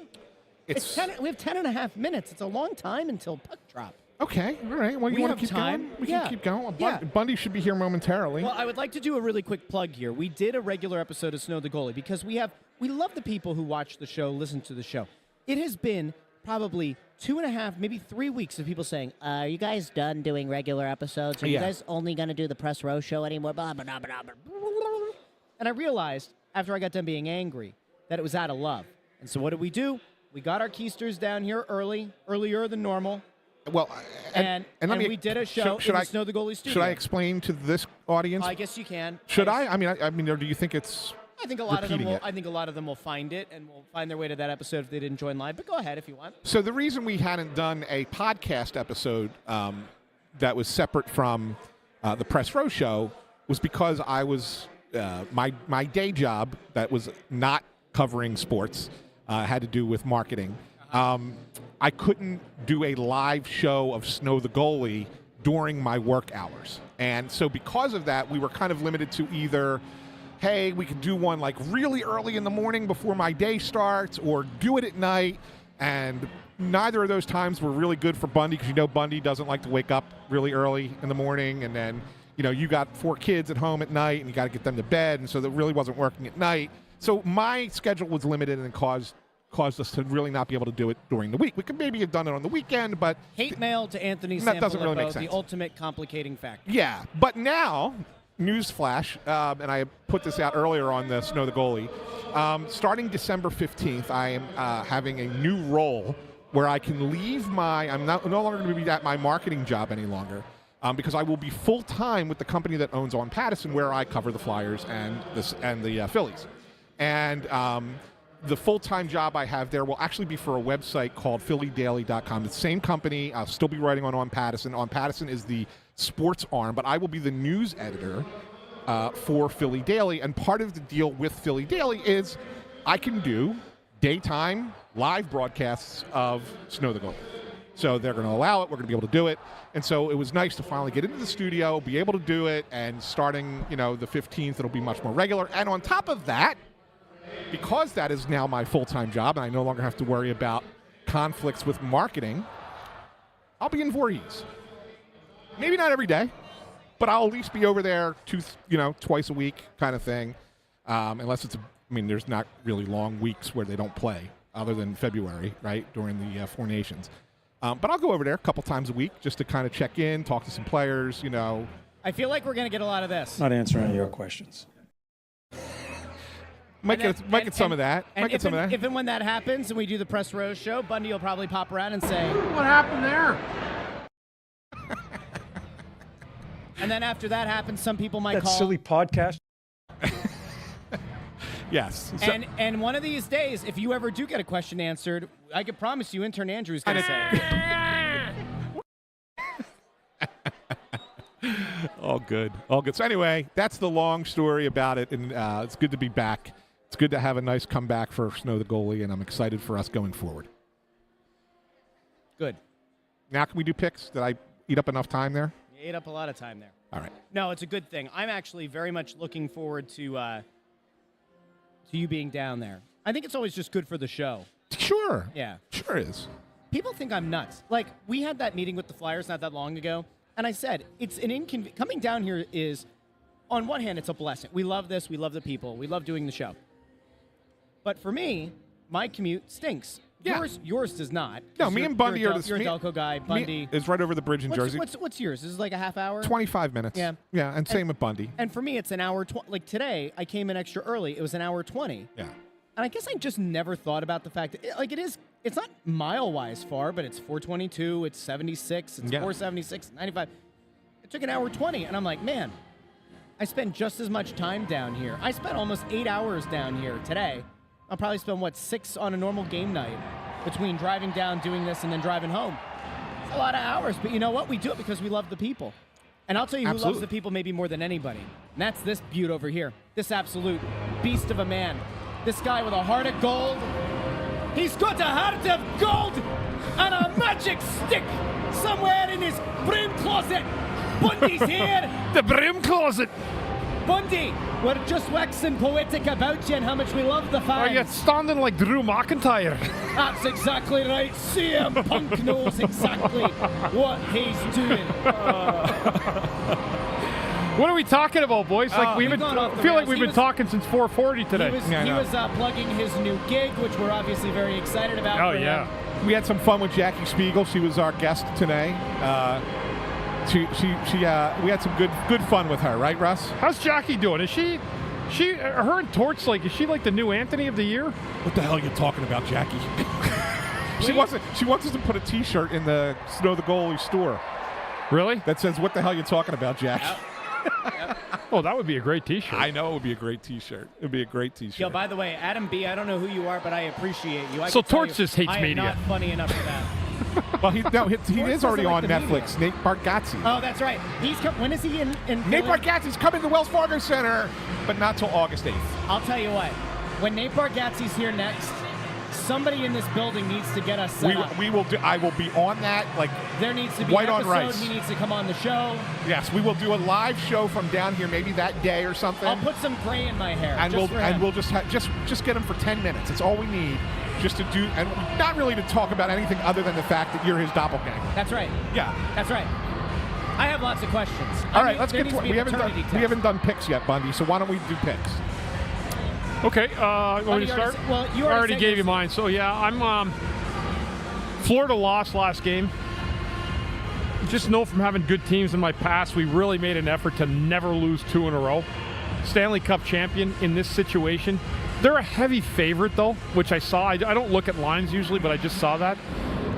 It's 10. We have 10 and a half minutes. It's a long time until puck drop. Okay, all right. Well, you We want have to keep time. going? We Yeah. can keep going. Yeah. Bundy should be here momentarily. Well, I would like to do a really quick plug here. We did a regular episode of Snow the Goalie because we love the people who watch the show, listen to the show. It has been probably 2.5, maybe 3 weeks of people saying, "Are you guys done doing regular episodes? Are you guys only going to do the Press Row show anymore?" Blah, blah, blah, blah, blah. And I realized after I got done being angry that it was out of love. And so what did we do? We got our keisters down here earlier than normal. Well, And we did a show in the Snow the Goalie studio. Should I explain to this audience? I guess you can. Should I? I mean, or do you think it's? I think a lot of them repeating will. it? I think a lot of them will find it and will find their way to that episode if they didn't join live. But go ahead if you want. So the reason we hadn't done a podcast episode that was separate from the Press Row show was because I was my day job that was not covering sports had to do with marketing. I couldn't do a live show of Snow the Goalie during my work hours. And so because of that, we were kind of limited to either, hey, we could do one like really early in the morning before my day starts, or do it at night. And neither of those times were really good for Bundy because Bundy doesn't like to wake up really early in the morning. And then, you got 4 kids at home at night and you got to get them to bed. And so that really wasn't working at night. So my schedule was limited and caused us to really not be able to do it during the week. We could maybe have done it on the weekend, but Hate mail to Anthony that doesn't really make SanFilippo, sense. the ultimate complicating factor. yeah. But now, newsflash, and I put this out earlier on the Snow the Goalie. Starting December 15th, I am having a new role where I can leave I'm no longer going to be at my marketing job any longer. Because I will be full time with the company that owns On Pattison, where I cover the Flyers and the Phillies. And the full-time job I have there will actually be for a website called PhillyDaily.com. The same company. I'll still be writing on Pattison. On Pattison is the sports arm, but I will be the news editor for Philly Daily. And part of the deal with Philly Daily is I can do daytime live broadcasts of Snow the Goalie. So they're going to allow it. We're going to be able to do it. And so it was nice to finally get into the studio, be able to do it, and starting, the 15th, it'll be much more regular. And on top of that, because that is now my full-time job and I no longer have to worry about conflicts with marketing, I'll be in Voorhees. Maybe not every day, but I'll at least be over there twice a week kind of thing. Unless there's not really long weeks where they don't play other than February, right, during the Four Nations. But I'll go over there a couple times a week just to kind of check in, talk to some players, I feel like we're going to get a lot of this. Not answering any of your questions. Might get some of that. And if and when that happens and we do the Press Row show, Bundy will probably pop around and say, What happened there? and then after that happens, some people might That call. silly podcast. Yes. So, And one of these days, if you ever do get a question answered, I can promise you intern Andrew's going to say. all good. So anyway, that's the long story about it, and it's good to be back. It's good to have a nice comeback for Snow the Goalie, and I'm excited for us going forward. Good. Now can we do picks? Did I eat up enough time there? You ate up a lot of time there. All right. No, it's a good thing. I'm actually very much looking forward to you being down there. I think it's always just good for the show. Sure. Yeah. Sure is. People think I'm nuts. Like, we had that meeting with the Flyers not that long ago, and I said, it's an coming down here is, on one hand, it's a blessing. We love this. We love the people. We love doing the show. But for me, my commute stinks. Yeah. Yours does not. No, me and Bundy are the You're a Delco guy. Bundy. is right over the bridge in Jersey. What's yours? Is it like a half hour? 25 minutes. Yeah. Yeah, and same with Bundy. And for me, it's an hour. Like today, I came in extra early. It was an hour 20. Yeah. And I guess I just never thought about the fact that, it's not mile-wise far, but it's 422, it's 76, it's 476, 95. It took an hour 20, and I'm like, man, I spent just as much time down here. I spent almost 8 hours down here today. I'll probably spend, 6 on a normal game night between driving down, doing this, and then driving home. It's a lot of hours, but you know what? We do it because we love the people. And I'll tell you who loves the people maybe more than anybody. And that's this beaut over here, this absolute beast of a man. This guy with a heart of gold. He's got a heart of gold and a magic stick somewhere in his broom closet. Bundy's here. The broom closet. Bundy, we're just waxing poetic about you and how much we love the fans. Are you standing like Drew McIntyre? That's exactly right. CM Punk knows exactly what he's doing. What are we talking about, boys? Like we've been, feel like we've been talking since 4:40 today. He was plugging his new gig, which we're obviously very excited about. Oh yeah. We had some fun with Jackie Spiegel. She was our guest today. We had some good fun with her, right, Russ? How's Jackie doing? Is she her and Torch, like, is she like the new Anthony of the year? What the hell are you talking about, Jackie? She wants us to put a T-shirt in the Snow the Goalie store. Really? That says, "What the hell are you talking about, Jack?" Yep. Oh, that would be a great T-shirt. I know it would be a great T-shirt. It would be a great T-shirt. Yo, by the way, Adam B., I don't know who you are, but I appreciate you. So Torch just hates media. I am not funny enough for that. Well, he is already on like Netflix. Nate Bargatze. Oh, that's right. When is he in Nate Bargatze's coming to Wells Fargo Center, but not till August 8th. I'll tell you what. When Nate Bargatze's here next, somebody in this building needs to get us set up. We will do. I will be on that. Like, there needs to be white an on episode. rice. He needs to come on the show. Yes, we will do a live show from down here, maybe that day or something. I'll put some gray in my hair. And we'll just get him for 10 minutes. It's all we need, just to do, and not really to talk about anything other than the fact that you're his doppelganger. That's right. Yeah, that's right. I have lots of questions. All right, let's get to it. We haven't done picks yet, Bundy. So why don't we do picks? Okay, want me to start? Well, you already gave you mine. So yeah, I'm. Florida lost last game. Just know from having good teams in my past, we really made an effort to never lose 2 in a row. Stanley Cup champion in this situation. They're a heavy favorite though, which I saw. I don't look at lines usually, but I just saw that.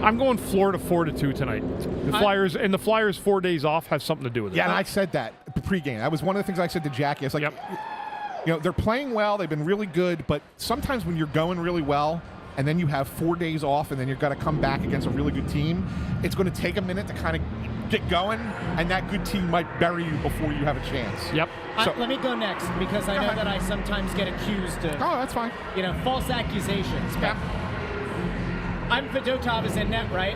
I'm going Florida 4-2 tonight. The Flyers 4 days off has something to do with it. Yeah, and I said that pregame. That was one of the things I said to Jackie. It's like, you know, they're playing well. They've been really good, but sometimes when you're going really well, and then you have 4 days off, and then you've got to come back against a really good team, it's going to take a minute to kind of get going, and that good team might bury you before you have a chance. Yep. So, let me go next, because I know that I sometimes get accused of, that's fine. You know, false accusations. Yeah. I'm Fedotov is in net, right?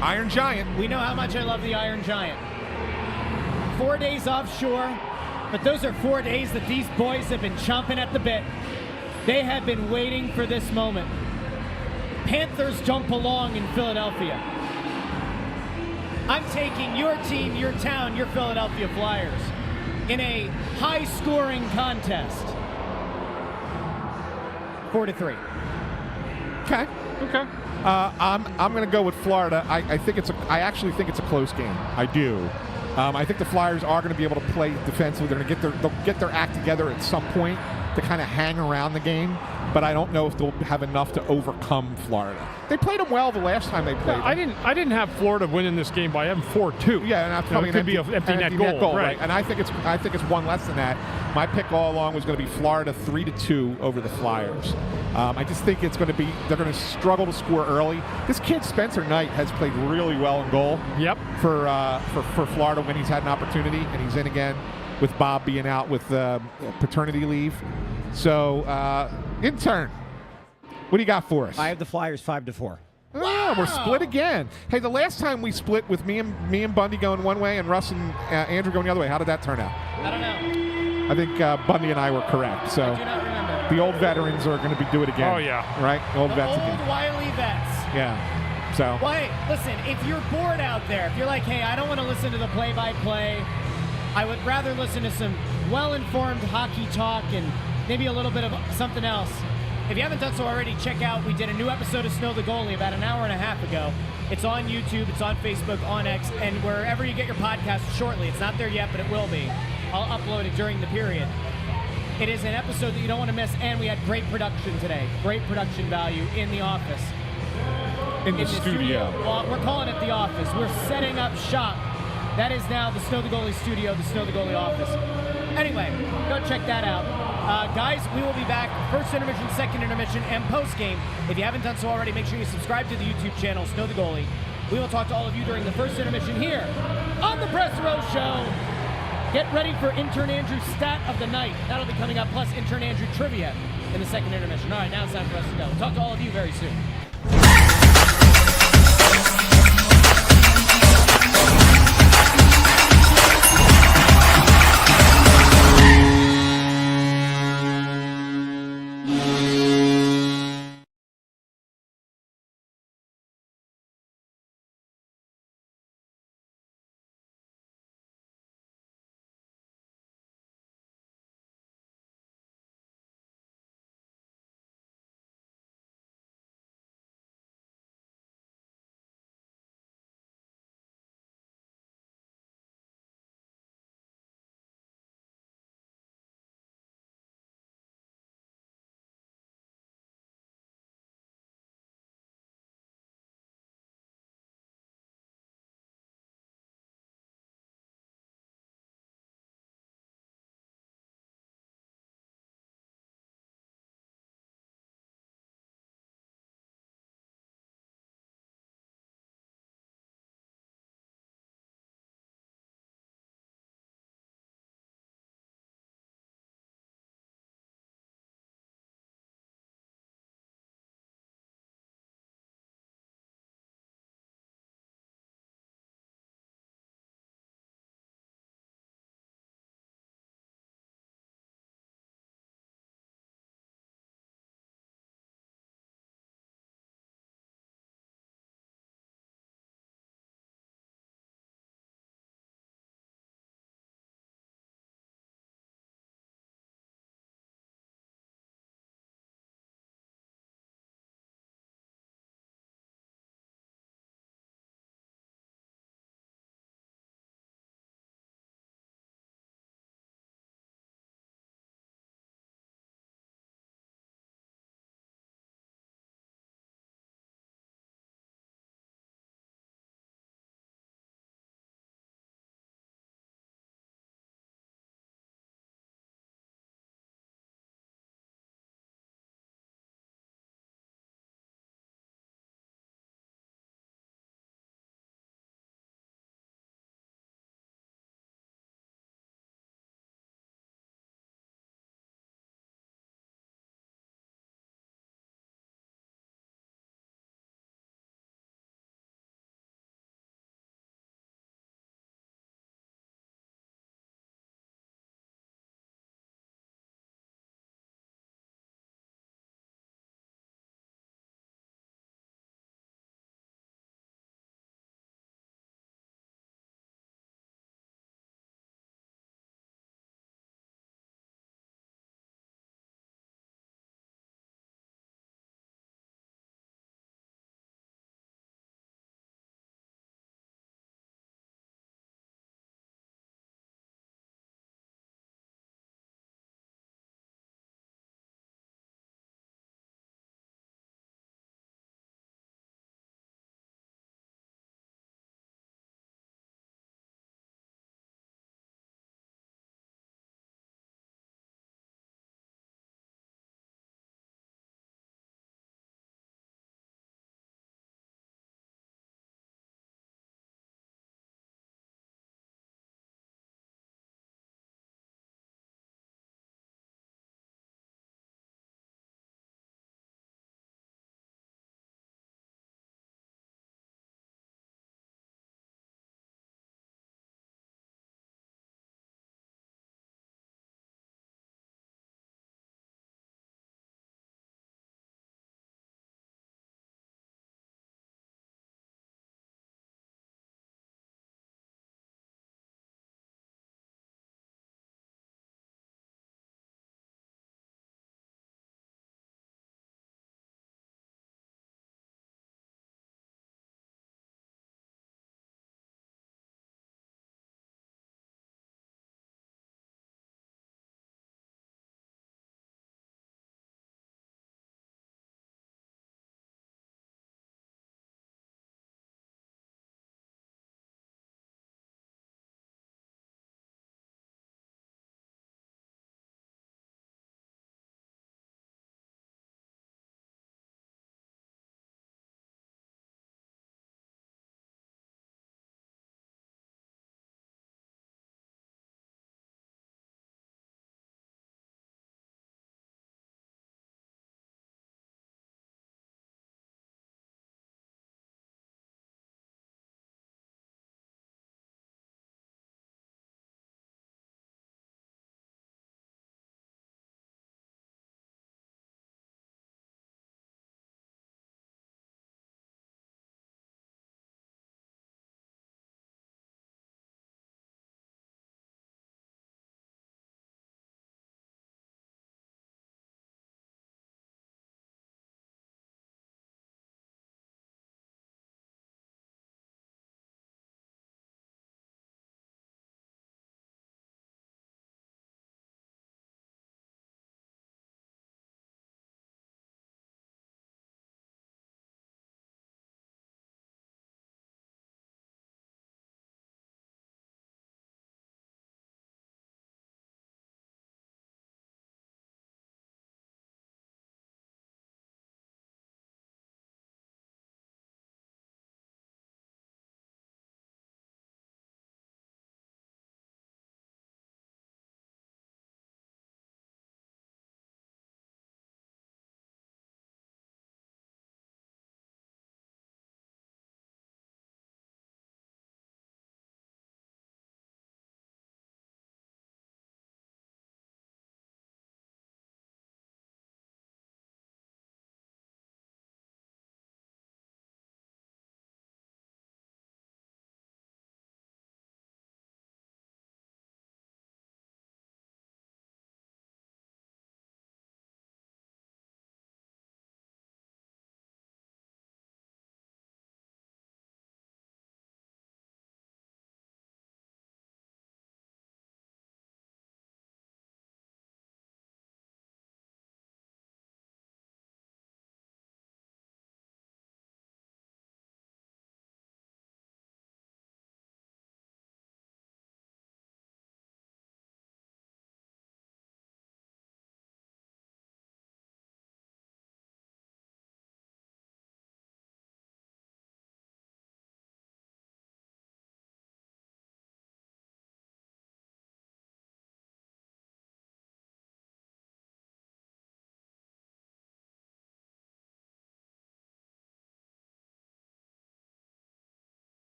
Iron Giant. We know how much I love the Iron Giant. 4 days offshore, but those are 4 days that these boys have been chomping at the bit. They have been waiting for this moment. Panthers don't belong in Philadelphia. I'm taking your team, your town, your Philadelphia Flyers in a high-scoring contest. 4-3. Okay. I'm going to go with Florida. I actually think it's a close game. I do. I think the Flyers are going to be able to play defensively. They'll get their act together at some point to kind of hang around the game, but I don't know if they'll have enough to overcome Florida. They played them well the last time they played. I didn't have Florida winning this game by having 4-2. Yeah, and that's probably it could be an empty net goal, right? And I think it's one less than that. My pick all along was going to be Florida 3-2 over the Flyers. I just think they're going to struggle to score early. This kid Spencer Knight has played really well in goal. Yep. For Florida when he's had an opportunity, and he's in again with Bob being out with paternity leave. So, intern, what do you got for us? I have the Flyers 5-4. Wow, we're split again. Hey, the last time we split with me and Bundy going one way and Russ and Andrew going the other way, how did that turn out? I don't know. I think Bundy and I were correct. So I do not remember. The old veterans are going to do it again. Oh, yeah. Right? Old vets old again. wily vets. Yeah. So. Well, hey, listen, if you're bored out there, if you're like, hey, I don't want to listen to the play-by-play, I would rather listen to some well-informed hockey talk and maybe a little bit of something else. If you haven't done so already, check out, we did a new episode of Snow the Goalie about an hour and a half ago. It's on YouTube, it's on Facebook, on X, and wherever you get your podcast shortly. It's not there yet, but it will be. I'll upload it during the period. It is an episode that you don't want to miss, and we had great production today. Great production value in the office. In the studio. Well, we're calling it the office. We're setting up shop. That is now the Snow the Goalie studio, the Snow the Goalie office. Anyway, go check that out. Guys, we will be back first intermission, second intermission, and post-game. If you haven't done so already, make sure you subscribe to the YouTube channel, Snow the Goalie. We will talk to all of you during the first intermission here on the Press Row Show. Get ready for Intern Andrew's stat of the night. That'll be coming up, plus Intern Andrew trivia in the second intermission. All right, now it's time for us to go. We'll talk to all of you very soon.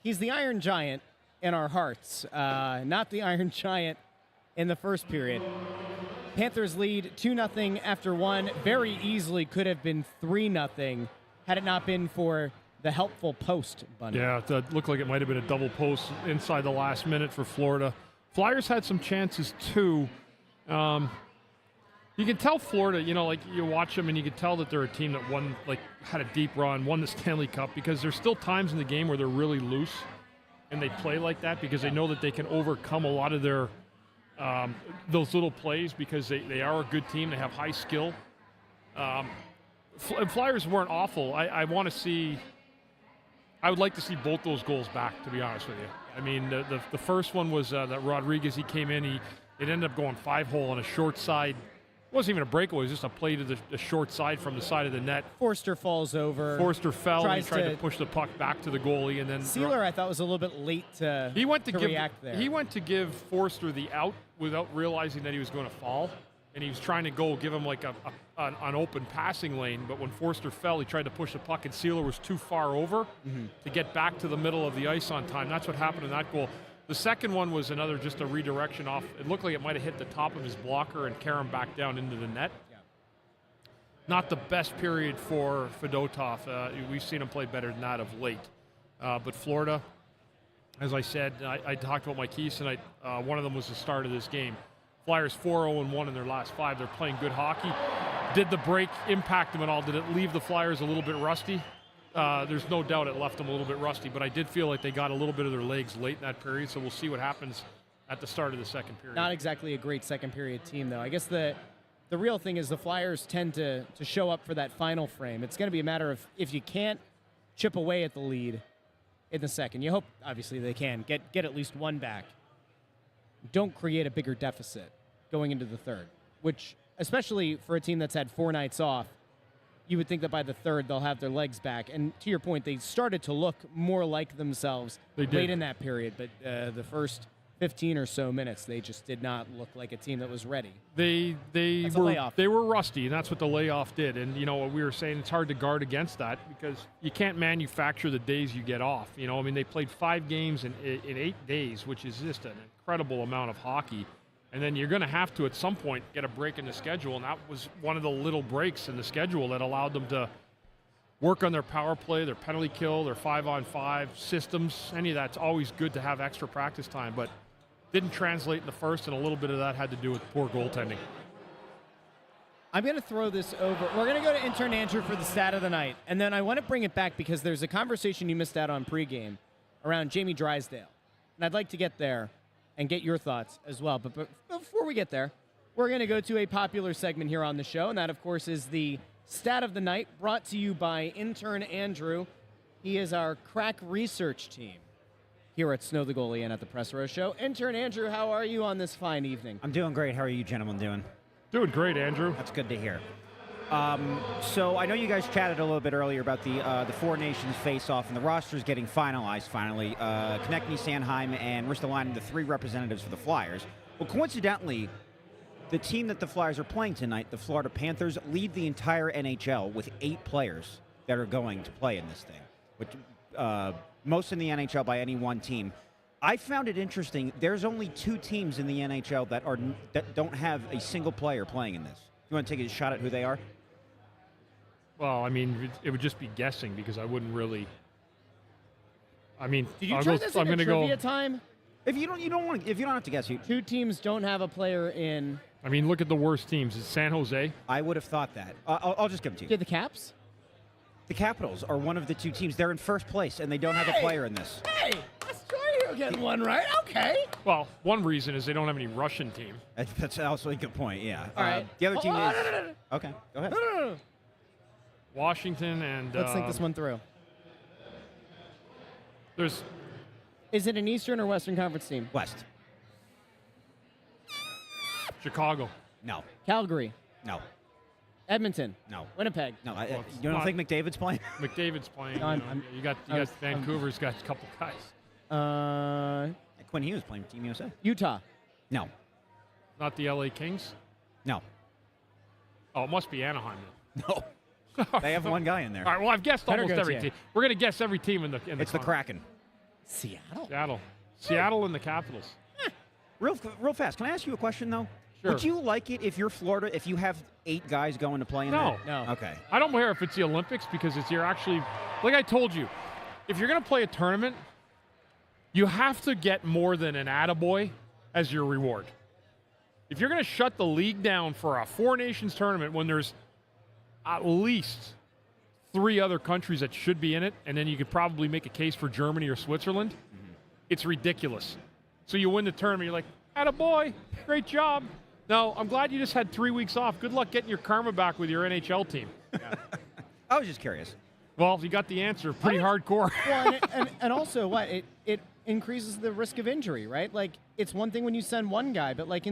he's the Iron Giant in our hearts, not the Iron Giant in the first period. Panthers lead 2-0 after one. Very easily could have been 3-0 had it not been for the helpful post, Bundy. Yeah, it looked like it might have been a double post inside the last minute for Florida. Flyers had some chances too. You can tell Florida, like you watch them and you can tell that they're a team that had a deep run, won the Stanley Cup, because there's still times in the game where they're really loose and they play like that because they know that they can overcome a lot of their those little plays because they are a good team. They have high skill. Flyers weren't awful. I would like to see both those goals back, to be honest with you. I mean, the first one was that Rodriguez, he came in, it ended up going 5-hole on a short side. It wasn't even a breakaway, it was just a play to the short side from the side of the net. Forster falls over. Forster fell and he tried to push the puck back to the goalie. And then Sealer, I thought, was a little bit late to react there. He went to give Forster the out without realizing that he was going to fall. And he was trying to give him like an open passing lane. But when Forster fell, he tried to push the puck, and Sealer was too far over to get back to the middle of the ice on time. That's what happened in that goal. The second one was just a redirection off. It looked like it might have hit the top of his blocker and carried him back down into the net. Yeah. Not the best period for Fedotov. We've seen him play better than that of late. But Florida, as I said, I talked about my keys tonight. One of them was the start of this game. Flyers 4-0-1 in their last 5. They're playing good hockey. Did the break impact them at all? Did it leave the Flyers a little bit rusty? There's no doubt it left them a little bit rusty, but I did feel like they got a little bit of their legs late in that period, so we'll see what happens at the start of the second period. Not exactly a great second period team, though. I guess the real thing is the Flyers tend to show up for that final frame. It's going to be a matter of if you can't chip away at the lead in the second. You hope, obviously, they can get at least one back. Don't create a bigger deficit going into the third, which, especially for a team that's had 4 nights off, you would think that by the third they'll have their legs back. And to your point, they started to look more like themselves late in that period. But the first 15 or so minutes, they just did not look like a team that was ready. They were rusty, and that's what the layoff did. And we were saying it's hard to guard against that because you can't manufacture the days you get off. They played 5 games in 8 days, which is just an incredible amount of hockey. And then you're going to have to, at some point, get a break in the schedule. And that was one of the little breaks in the schedule that allowed them to work on their power play, their penalty kill, their 5-on-5 systems. Any of that's always good to have extra practice time, but didn't translate in the first, and a little bit of that had to do with poor goaltending. I'm going to throw this over. We're going to go to intern Andrew for the stat of the night. And then I want to bring it back because there's a conversation you missed out on pregame around Jamie Drysdale. And I'd like to get there and get your thoughts as well. But before we get there, we're going to go to a popular segment here on the show, and that, of course, is the Stat of the Night, brought to you by intern Andrew. He is our crack research team here at Snow the Goalie and at the Press Row Show. Intern Andrew, how are you on this fine evening? I'm doing great. How are you gentlemen doing? Doing great, Andrew. That's good to hear. So I know you guys chatted a little bit earlier about the Four Nations face-off, and the roster's getting finalized finally. Konechny, Sanheim, and Ristolainen, the 3 representatives for the Flyers. Well, coincidentally, the team that the Flyers are playing tonight, the Florida Panthers, lead the entire NHL with 8 players that are going to play in this thing, which most in the NHL by any one team. I found it interesting. There's only 2 teams in the NHL that don't have a single player playing in this. You want to take a shot at who they are? Well, it would just be guessing because I wouldn't really. Did you try this in trivia time? If you don't have to guess, 2 teams don't have a player in. Look at the worst teams. It's San Jose. I would have thought that. I'll just give them to you. Did the Caps? The Capitals are one of the 2 teams. They're in first place, and they don't have a player in this. Hey, that's you're getting one right. Okay. Well, one reason is they don't have any Russian team. That's also a good point. Yeah. All right. The other team is. No. Okay. Go ahead. No. Washington and. Let's think this one through. Is it an Eastern or Western Conference team? West. Chicago. No. Calgary. No. Edmonton. No. Winnipeg. No. You don't think McDavid's playing? McDavid's playing. No, you got Vancouver's got a couple guys. Quinn Hughes playing Team USA. Utah. No. Not the LA Kings? No. Oh, it must be Anaheim then. No. They have one guy in there. All right, well, I've guessed almost every team. We're going to guess every team in the It's the Kraken. Seattle. Seattle and the Capitals. Real fast. Can I ask you a question, though? Sure. Would you like it if you're Florida, if you have 8 guys going to play in No. that? No. Okay. I don't care if it's the Olympics because you're actually, like I told you, if you're going to play a tournament, you have to get more than an attaboy as your reward. If you're going to shut the league down for a Four Nations tournament when there's at least 3 other countries that should be in it, and then you could probably make a case for Germany or Switzerland, it's ridiculous. So you win the tournament, you're like, attaboy, great job. No, I'm glad you just had 3 weeks off. Good luck getting your karma back with your NHL team. I was just curious. Well, you got the answer. Pretty hardcore. Well, and also what it increases the risk of injury, right? Like it's one thing when you send one guy, but like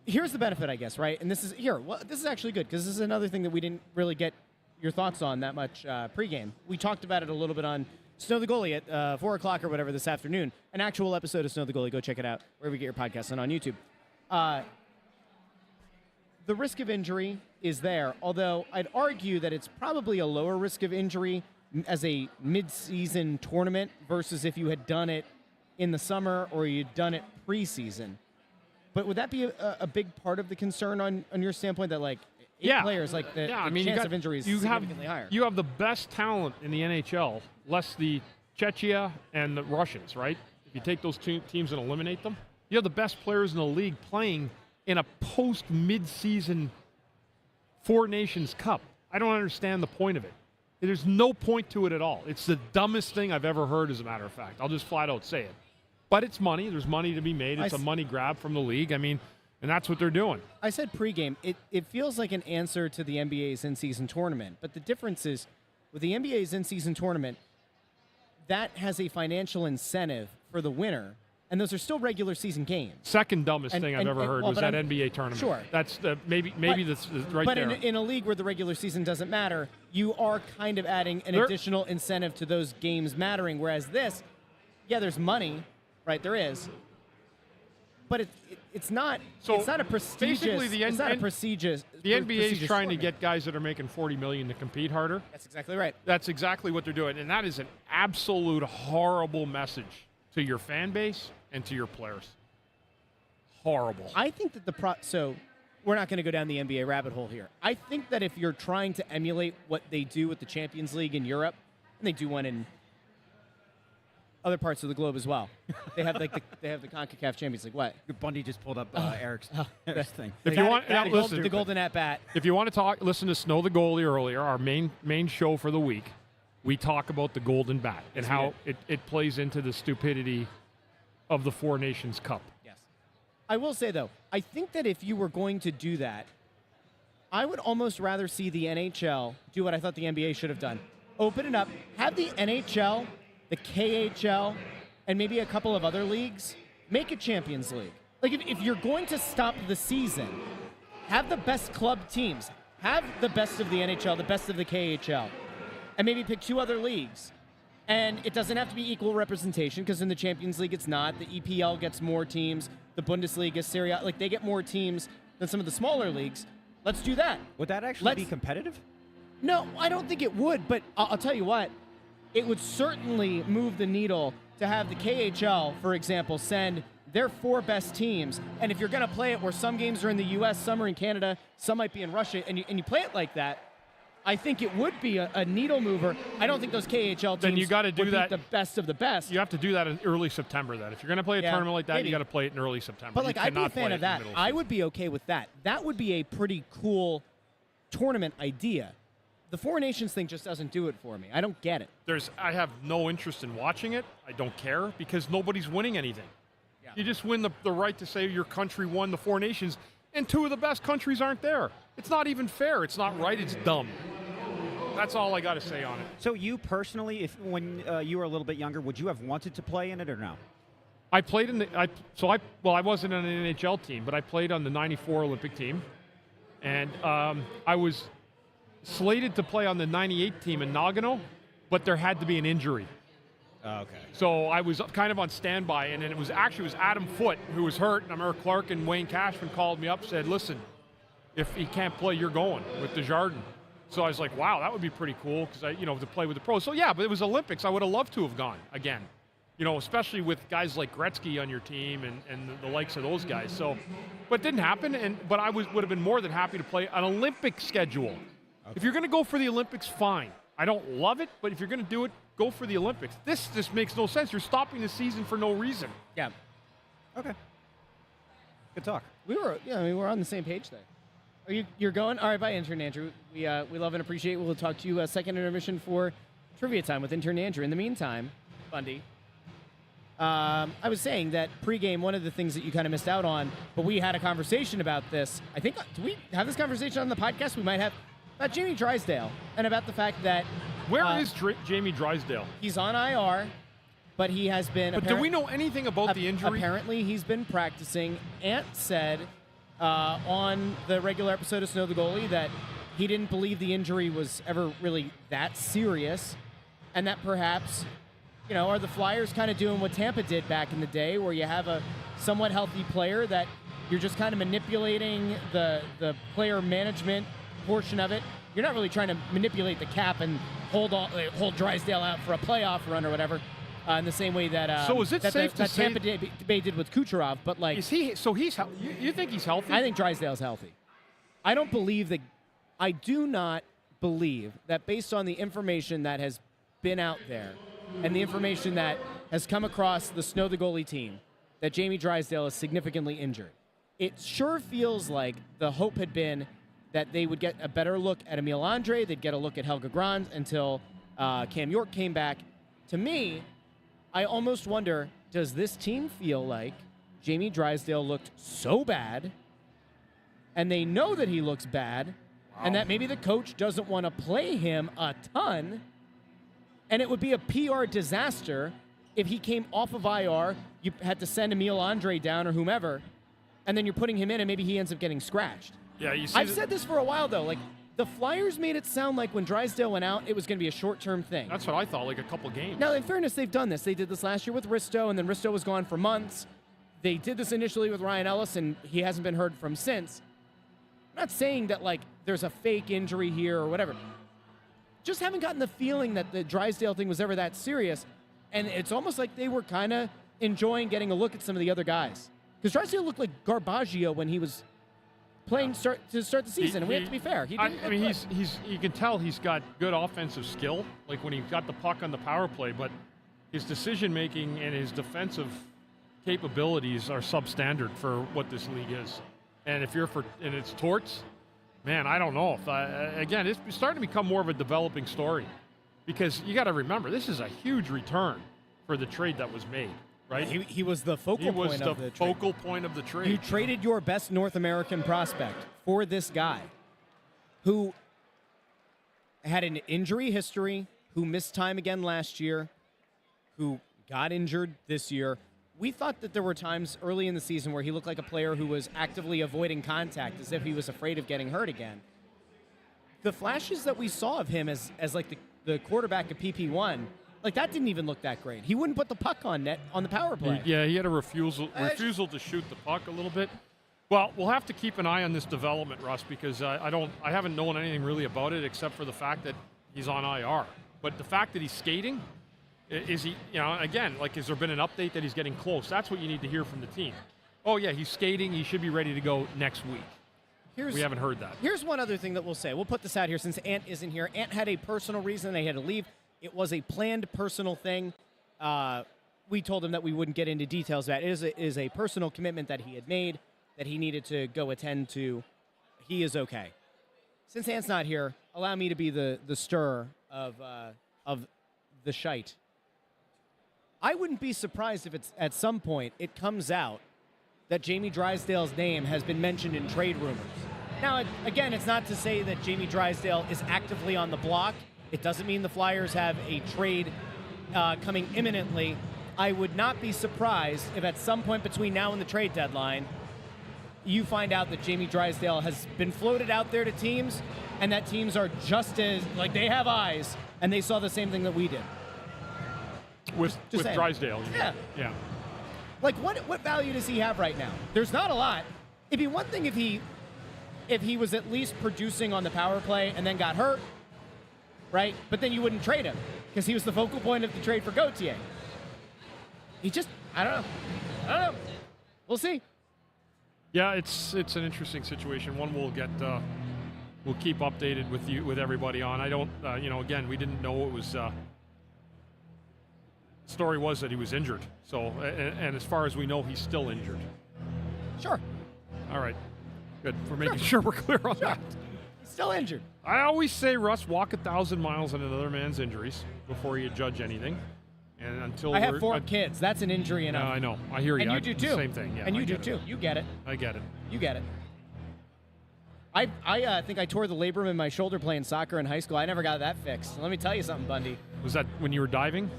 here's the benefit, I guess, right? And this is actually good because this is another thing that we didn't really get your thoughts on that much pregame. We talked about it a little bit on Snow the Goalie at 4 o'clock or whatever this afternoon. An actual episode of Snow the Goalie. Go check it out wherever you get your podcasts and on YouTube. The risk of injury is there, although I'd argue that it's probably a lower risk of injury as a mid-season tournament versus if you had done it in the summer or you'd done it preseason. But would that be a big part of the concern on your standpoint that like eight players, like the chance of injury is significantly higher? You have the best talent in the NHL, less the Czechia and the Russians, right? If you take those 2 teams and eliminate them, you have the best players in the league playing in a post-mid-season Four Nations Cup. I don't understand the point of it. There's no point to it at all. It's the dumbest thing I've ever heard, as a matter of fact. I'll just flat out say it. But it's money. There's money to be made. It's a money grab from the league. I mean, and that's what they're doing. I said pregame. It feels like an answer to the NBA's in-season tournament. But the difference is, with the NBA's in-season tournament, that has a financial incentive for the winner. And those are still regular season games. Second dumbest thing I've ever heard was that NBA tournament. Sure. That's maybe that's right but there. But in a league where the regular season doesn't matter, you are kind of adding an additional incentive to those games mattering. Whereas this, there's money, right? There is. But it's not. So it's not a prestigious. Basically, it's not a prestigious. The NBA is trying tournament. to get guys that are making $40 million to compete harder. That's exactly right. That's exactly what they're doing, and that is an absolute horrible message to your fan base and to your players. Horrible. I think that so we're not going to go down the NBA rabbit hole here. I think that if you're trying to emulate what they do with the Champions League in Europe, and they do one in other parts of the globe as well. They have the CONCACAF Champions League. What? Bundy just pulled up Eric's thing. If you want, listen, the golden at bat. If you want to listen to Snow the Goalie earlier, our main show for the week, we talk about the golden bat and how it plays into the stupidity of the Four Nations Cup. Yes. I will say, though, I think that if you were going to do that, I would almost rather see the NHL do what I thought the NBA should have done. Open it up, have the NHL, the KHL, and maybe a couple of other leagues make a Champions League. Like, if you're going to stop the season, have the best club teams. Have the best of the NHL, the best of the KHL, and maybe pick 2 other leagues. And it doesn't have to be equal representation because in the Champions League it's not. The EPL gets more teams. The Bundesliga, Serie A, like they get more teams than some of the smaller leagues. Let's do that. Would that actually be competitive? No, I don't think it would. But I'll tell you what, it would certainly move the needle to have the KHL, for example, send their 4 best teams. And if you're going to play it where some games are in the U.S., some are in Canada, some might be in Russia, and you play it like that, I think it would be a needle mover. I don't think those KHL teams then you got to do would that. Beat the best of the best. You have to do that in early September. Then, if you're going to play a tournament like that, you got to play it in early September. But like, I'd be a fan of that. I would be okay with that. That would be a pretty cool tournament idea. The Four Nations thing just doesn't do it for me. I don't get it. I have no interest in watching it. I don't care because nobody's winning anything. Yeah. You just win the right to say your country won the Four Nations, and 2 of the best countries aren't there. It's not even fair. It's not right. It's dumb. That's all I got to say on it. So you personally, when you were a little bit younger, would you have wanted to play in it or no? I played in I wasn't on an NHL team, but I played on the '94 Olympic team, and I was slated to play on the '98 team in Nagano, but there had to be an injury. Okay. So I was kind of on standby, and then it was Adam Foote who was hurt, and I remember Clark and Wayne Cashman called me up and said, listen, if he can't play, you're going with Desjardins. So I was like, wow, that would be pretty cool because to play with the pros. So yeah, but it was Olympics. I would have loved to have gone again. Especially with guys like Gretzky on your team and the likes of those guys. So, but it didn't happen. But I would have been more than happy to play an Olympic schedule. Okay. If you're going to go for the Olympics, fine. I don't love it, but if you're going to do it, go for the Olympics. This just makes no sense. You're stopping the season for no reason. Yeah. Okay. Good talk. We were on the same page there. You're going? All right, bye, Intern Andrew. We love and appreciate. We'll talk to you second intermission for trivia time with Intern Andrew. In the meantime, Bundy, I was saying that pregame, one of the things that you kind of missed out on, but we had a conversation about this. I think, do we have this conversation on the podcast? We might have, about Jamie Drysdale and about the fact that where is Jamie Drysdale? He's on IR, but he has been. But do we know anything about the injury? Apparently, he's been practicing. Ant said on the regular episode of Snow the Goalie that he didn't believe the injury was ever really that serious, and that perhaps, are the Flyers kind of doing what Tampa did back in the day, where you have a somewhat healthy player that you're just kind of manipulating the player management portion of it. You're not really trying to manipulate the cap and hold Drysdale out for a playoff run or whatever, in the same way that so is it safe to say Tampa Bay did with Kucherov. But like, is he? So he's you think he's healthy? I think Drysdale's healthy. I do not believe that based on the information that has been out there and the information that has come across the Snow the Goalie team, that Jamie Drysdale is significantly injured. It sure feels like the hope had been that they would get a better look at Emil Andre, they'd get a look at Helge Grans until Cam York came back. To me, I almost wonder, does this team feel like Jamie Drysdale looked so bad, and they know that he looks bad, and that maybe the coach doesn't want to play him a ton, and it would be a PR disaster if he came off of IR, you had to send Emil Andre down or whomever, and then you're putting him in and maybe he ends up getting scratched. Yeah, you see I've said this for a while, though. Like, the Flyers made it sound like when Drysdale went out, it was going to be a short-term thing. That's what I thought, like a couple games. Now, in fairness, they've done this. They did this last year with Risto, and then Risto was gone for months. They did this initially with Ryan Ellis, and he hasn't been heard from since. I'm not saying that, like, there's a fake injury here or whatever. Just haven't gotten the feeling that the Drysdale thing was ever that serious, and it's almost like they were kind of enjoying getting a look at some of the other guys. Because Drysdale looked like Garbaggio when he was playing to start the season, and we have to be fair. He didn't you can tell he's got good offensive skill, like when he got the puck on the power play, but his decision-making and his defensive capabilities are substandard for what this league is. And if you're and it's Torts, man, I don't know. If again, it's starting to become more of a developing story, because you got to remember, this is a huge return for the trade that was made. Right, he was the focal point of the trade. focal point of the trade. You traded your best North American prospect for this guy who had an injury history, who missed time again last year, who got injured this year. We thought that there were times early in the season where he looked like a player who was actively avoiding contact, as if he was afraid of getting hurt again. The flashes that we saw of him as like the quarterback of PP1, like, that didn't even look that great. He wouldn't put the puck on net on the power play. He had a refusal to shoot the puck a little bit. Well, we'll have to keep an eye on this development, Russ, because I haven't known anything really about it except for the fact that he's on IR. But the fact that he's skating, is he? Again, like, has there been an update that he's getting close? That's what you need to hear from the team. Oh yeah, he's skating. He should be ready to go next week. We haven't heard that. Here's one other thing that we'll say. We'll put this out here since Ant isn't here. Ant had a personal reason they had to leave. It was a planned personal thing. We told him that we wouldn't get into details of that. It is a personal commitment that he had made that he needed to go attend to. He is okay. Since Ant's not here, allow me to be the stirrer of the shite. I wouldn't be surprised if it's at some point it comes out that Jamie Drysdale's name has been mentioned in trade rumors. Now, again, it's not to say that Jamie Drysdale is actively on the block. It doesn't mean the Flyers have a trade coming imminently. I would not be surprised if at some point between now and the trade deadline, you find out that Jamie Drysdale has been floated out there to teams, and that teams are just as, like, they have eyes, and they saw the same thing that we did. With Drysdale. Yeah. Like, what value does he have right now? There's not a lot. It'd be one thing if he if he was at least producing on the power play and then got hurt, right? But then you wouldn't trade him because he was the focal point of the trade for Gauthier. I don't know. We'll see. Yeah, it's an interesting situation. One we'll keep updated with everybody on. I don't, again, we didn't know it was. Story was that he was injured. So, and as far as we know, he's still injured. Sure. All right. Good. We're making sure we're clear on that. He's still injured. I always say, Russ, walk 1,000 miles on another man's injuries before you judge anything. And until I have 4 kids. That's an injury enough. I know. I hear you. And you do too. Same thing. Yeah. And you do too. You get it. I get it. You get it. I think I tore the labrum in my shoulder playing soccer in high school. I never got that fixed. Let me tell you something, Bundy. Was that when you were diving?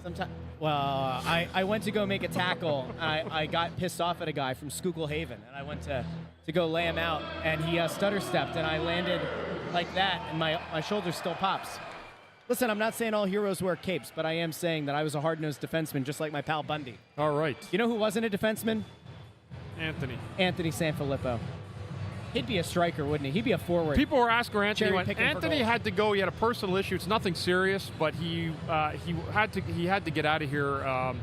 Well, I went to go make a tackle. I got pissed off at a guy from Schuylkill Haven, and I went to go lay him out, and he stutter stepped, and I landed like that, and my shoulder still pops. Listen, I'm not saying all heroes wear capes, but I am saying that I was a hard-nosed defenseman, just like my pal Bundy. All right. You know who wasn't a defenseman? Anthony SanFilippo. He'd be a striker, wouldn't he? He'd be a forward. People were asking where Anthony Cherry went. picking for Anthony goals. had to go. He had a personal issue. It's nothing serious, but he had to get out of here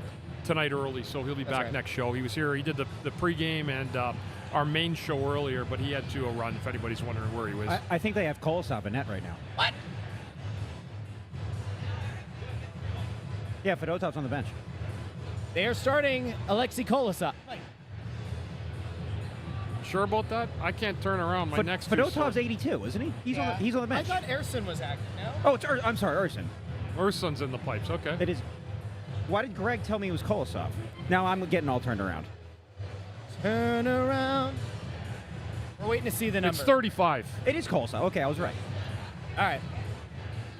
tonight early, so he'll be back right. next show. He was here. He did the pregame and our main show earlier, but he had to run. If anybody's wondering where he was. I think they have Kolosov in net right now. What? Yeah, Fedotov's on the bench. They are starting Alexei Kolosov. Sure about that? I can't turn around. My next two Fedotov's 82, isn't he? He's on the bench. I thought Erson was active now. Oh, I'm sorry, Erson. Urson's in the pipes. Okay. It is. Why did Greg tell me it was Kolosov? Now I'm getting all turned around. Turn around. We're waiting to see the number. It's 35. It is Kolosov. Okay, I was right. All right.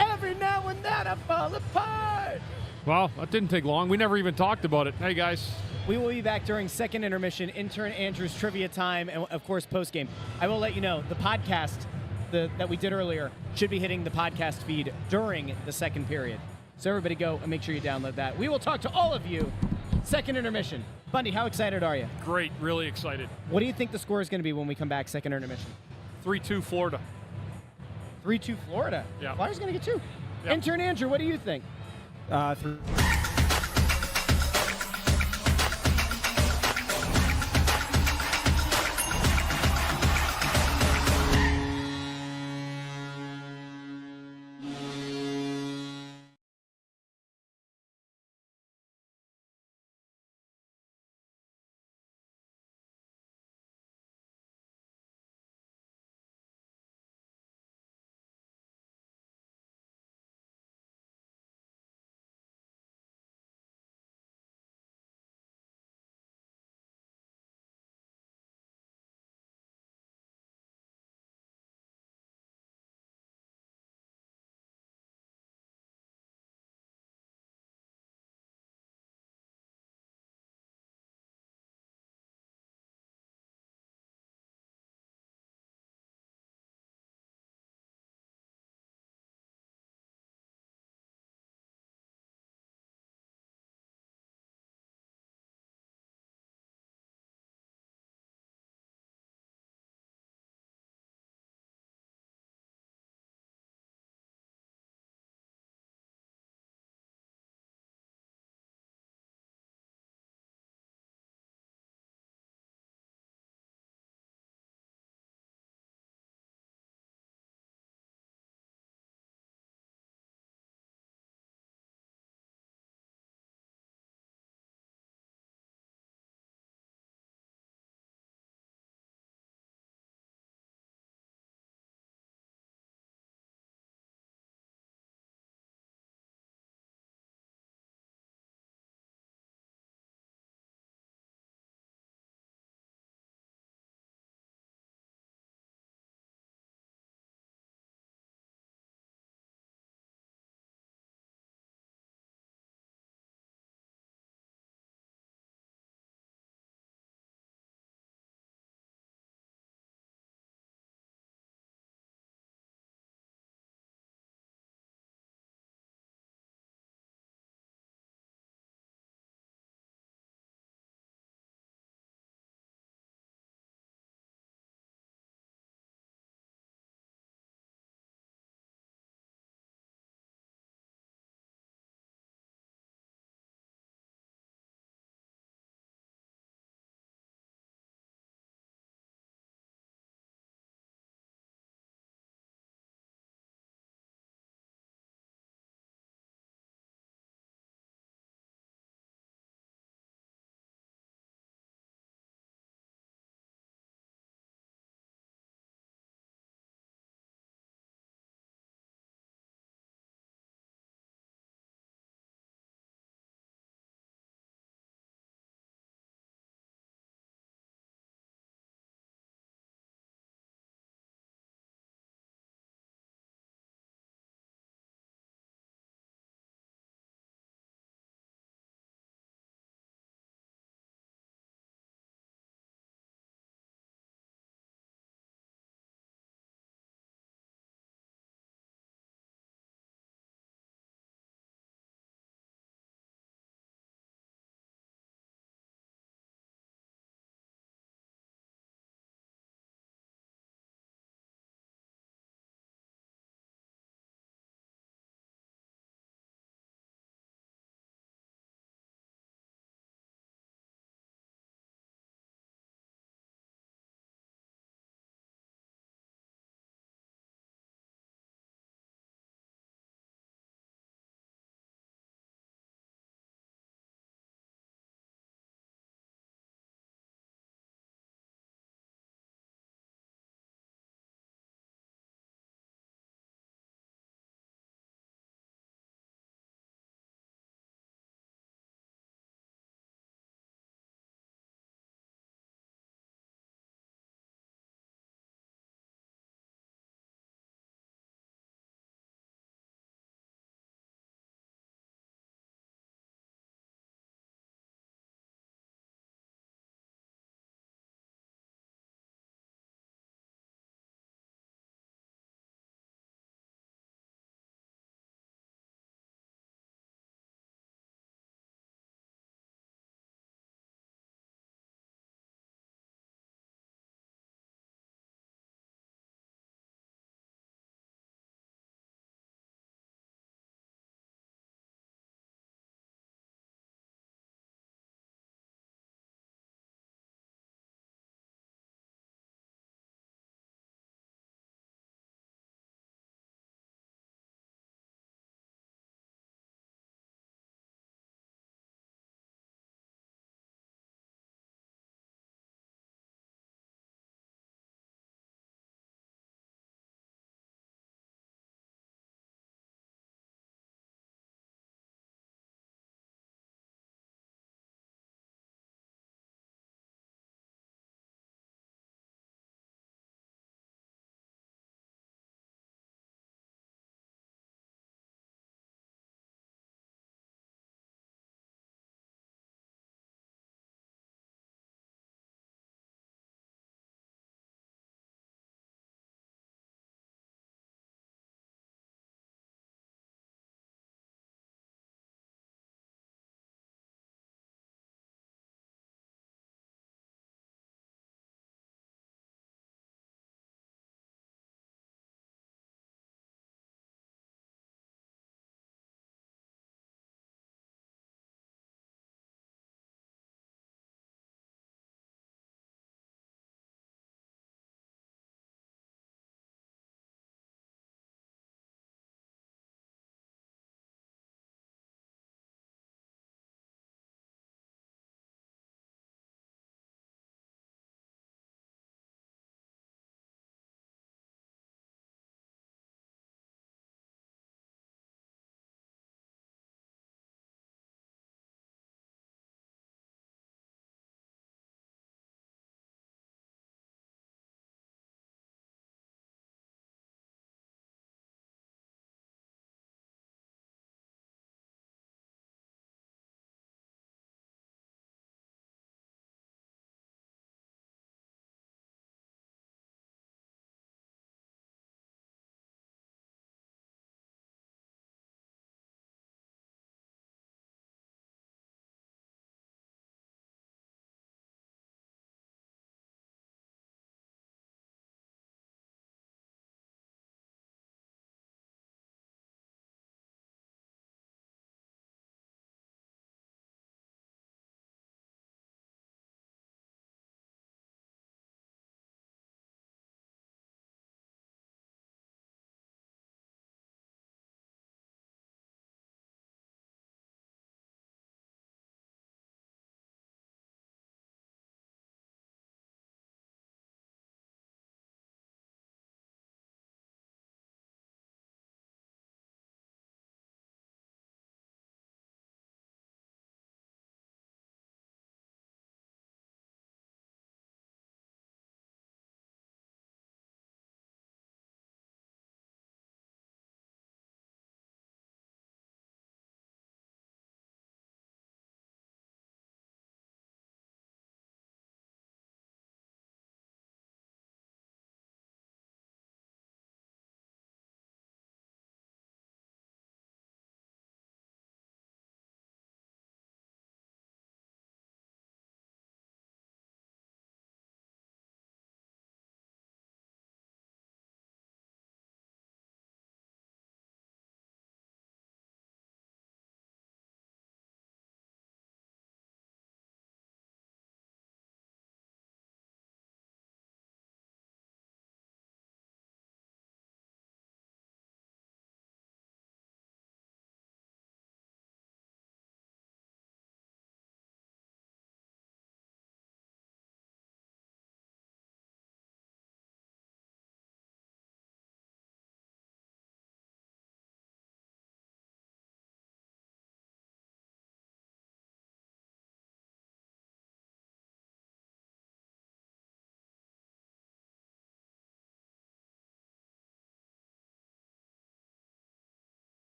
Every now and then I fall apart. Well, that didn't take long. We never even talked about it. Hey, guys. We will be back during second intermission, intern Andrew's trivia time, and of course, postgame. I will let you know, the podcast that we did earlier should be hitting the podcast feed during the second period. So everybody go and make sure you download that. We will talk to all of you. Second intermission. Bundy, how excited are you? Great. Really excited. What do you think the score is going to be when we come back second intermission? 3-2 Florida. 3-2 Florida. Yeah. Flyers going to get 2. Yeah. Intern Andrew, what do you think? 3.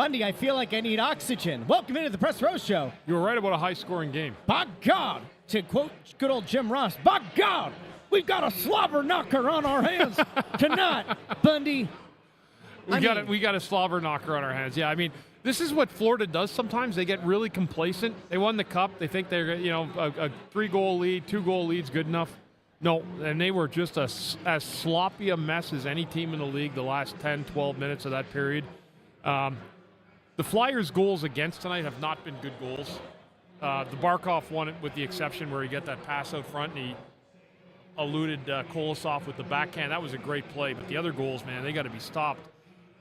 Bundy, I feel like I need oxygen. Welcome into the Press Row Show. You were right about a high-scoring game. By God, to quote good old Jim Ross, by God, we've got a slobber knocker on our hands tonight, Bundy. We got a slobber knocker on our hands. Yeah, I mean, this is what Florida does sometimes. They get really complacent. They won the cup. They think they're, a 3-goal lead, 2-goal lead's good enough. No, and they were just as sloppy a mess as any team in the league the last 10, 12 minutes of that period. The Flyers' goals against tonight have not been good goals. The Barkov one, with the exception where he got that pass out front and he eluded Kolosov with the backhand. That was a great play, but the other goals, man, they got to be stopped.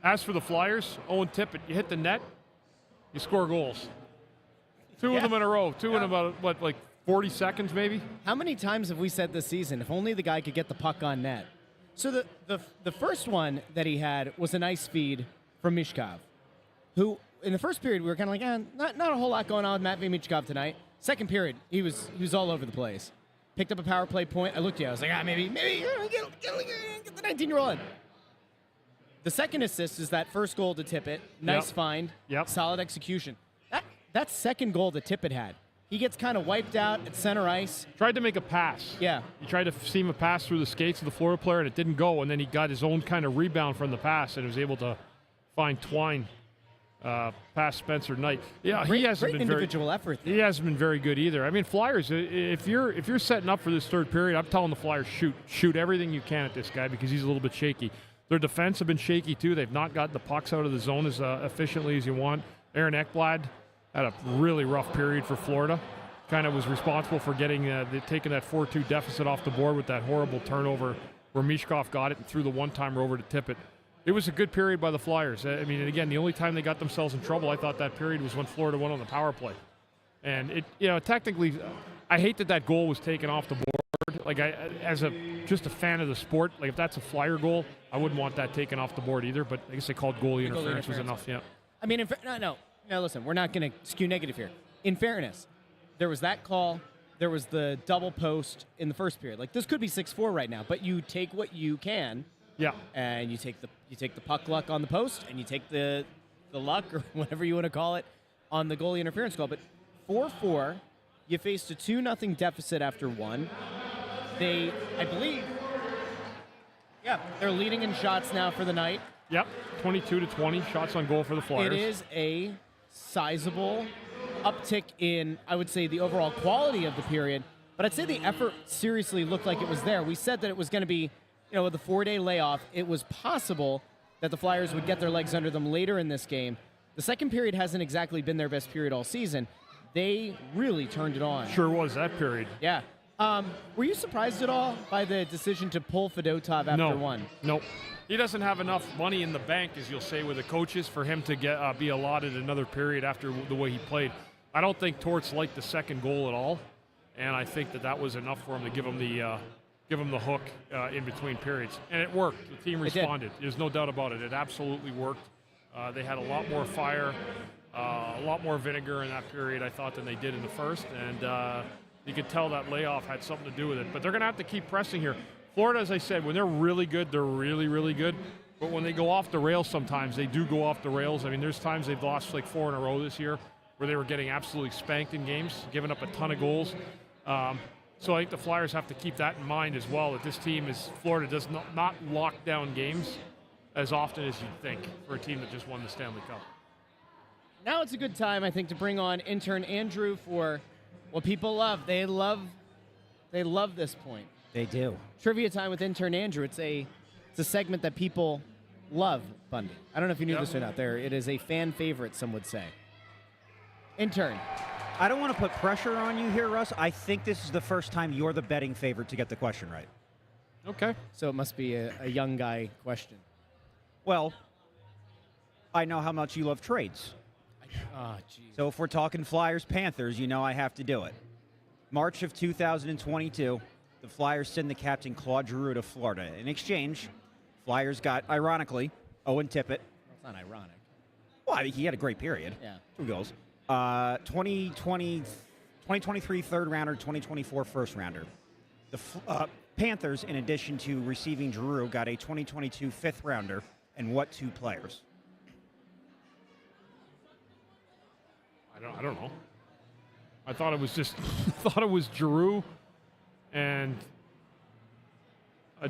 As for the Flyers, Owen Tippett, you hit the net, you score goals. Two of them in a row. Two in about, 40 seconds maybe? How many times have we said this season, if only the guy could get the puck on net? So the first one that he had was a nice feed from Mishkov, who in the first period we were kind of like, not a whole lot going on with Matvei Mishkov tonight. Second period, he was all over the place. Picked up a power play point. I looked at it. I was like, maybe get the 19-year-old in. The second assist is that first goal to Tippett. Nice find. Yep. Solid execution. That second goal that Tippett had, he gets kind of wiped out at center ice. Tried to make a pass. Yeah. He tried to seam a pass through the skates of the Florida player, and it didn't go. And then he got his own kind of rebound from the pass and was able to find Twine past Spencer Knight. Yeah, he hasn't been individual effort. He hasn't been very good either. I mean, Flyers, if you're setting up for this third period, I'm telling the Flyers, shoot everything you can at this guy because he's a little bit shaky. Their defense have been shaky too. They've not got the pucks out of the zone as efficiently as you want. Aaron Ekblad had a really rough period for Florida. Kind of was responsible for taking that 4-2 deficit off the board with that horrible turnover where Mishkov got it and threw the one-timer over to Tippett. It was a good period by the Flyers. I mean, and again, the only time they got themselves in trouble, I thought that period was when Florida went on the power play. And technically, I hate that goal was taken off the board. Like, just a fan of the sport, like if that's a Flyer goal, I wouldn't want that taken off the board either. But I guess they called goalie interference was enough. Yeah. I mean, no. Listen, we're not going to skew negative here. In fairness, there was that call. There was the double post in the first period. Like, this could be 6-4 right now, but you take what you can. Yeah. And you take the puck luck on the post, and you take the luck or whatever you want to call it on the goalie interference call. But 4-4, you faced a 2-0 deficit after one. They, I believe, they're leading in shots now for the night. Yep, 22-20 shots on goal for the Flyers. It is a sizable uptick in, I would say, the overall quality of the period. But I'd say the effort seriously looked like it was there. We said that it was going to be, with the 4-day layoff, it was possible that the Flyers would get their legs under them later in this game. The second period hasn't exactly been their best period all season. They really turned it on. Sure was that period. Yeah. Were you surprised at all by the decision to pull Fedotov after one? No. He doesn't have enough money in the bank, as you'll say, with the coaches for him to be allotted another period after the way he played. I don't think Torts liked the second goal at all, and I think that was enough for him to give him the hook in between periods. And it worked. The team responded. There's no doubt about it. It absolutely worked. They had a lot more fire, a lot more vinegar in that period, I thought, than they did in the first. And you could tell that layoff had something to do with it. But they're going to have to keep pressing here. Florida, as I said, when they're really good, they're really, really good. But when they go off the rails sometimes, they do go off the rails. I mean, there's times they've lost like 4 in a row this year where they were getting absolutely spanked in games, giving up a ton of goals. So I think the Flyers have to keep that in mind as well, that this team Florida does not lock down games as often as you'd think for a team that just won the Stanley Cup. Now it's a good time, I think, to bring on intern Andrew for what people love. They love this point. They do. Trivia time with intern Andrew. It's a segment that people love, Bundy. I don't know if you knew this or not. It is a fan favorite, some would say. Intern. I don't want to put pressure on you here, Russ. I think this is the first time you're the betting favorite to get the question right. Okay. So it must be a young guy question. Well, I know how much you love trades. Oh, geez. So if we're talking Flyers, Panthers, I have to do it. March of 2022, the Flyers send the captain Claude Giroux to Florida. In exchange, Flyers got, ironically, Owen Tippett. Well, it's not ironic. Well, he had a great period. Yeah. 2 goals. 2023 third rounder, 2024 first rounder. The Panthers, in addition to receiving Giroux, got a 2022 fifth rounder and what 2 players? I don't know. I thought it was just thought it was Giroux and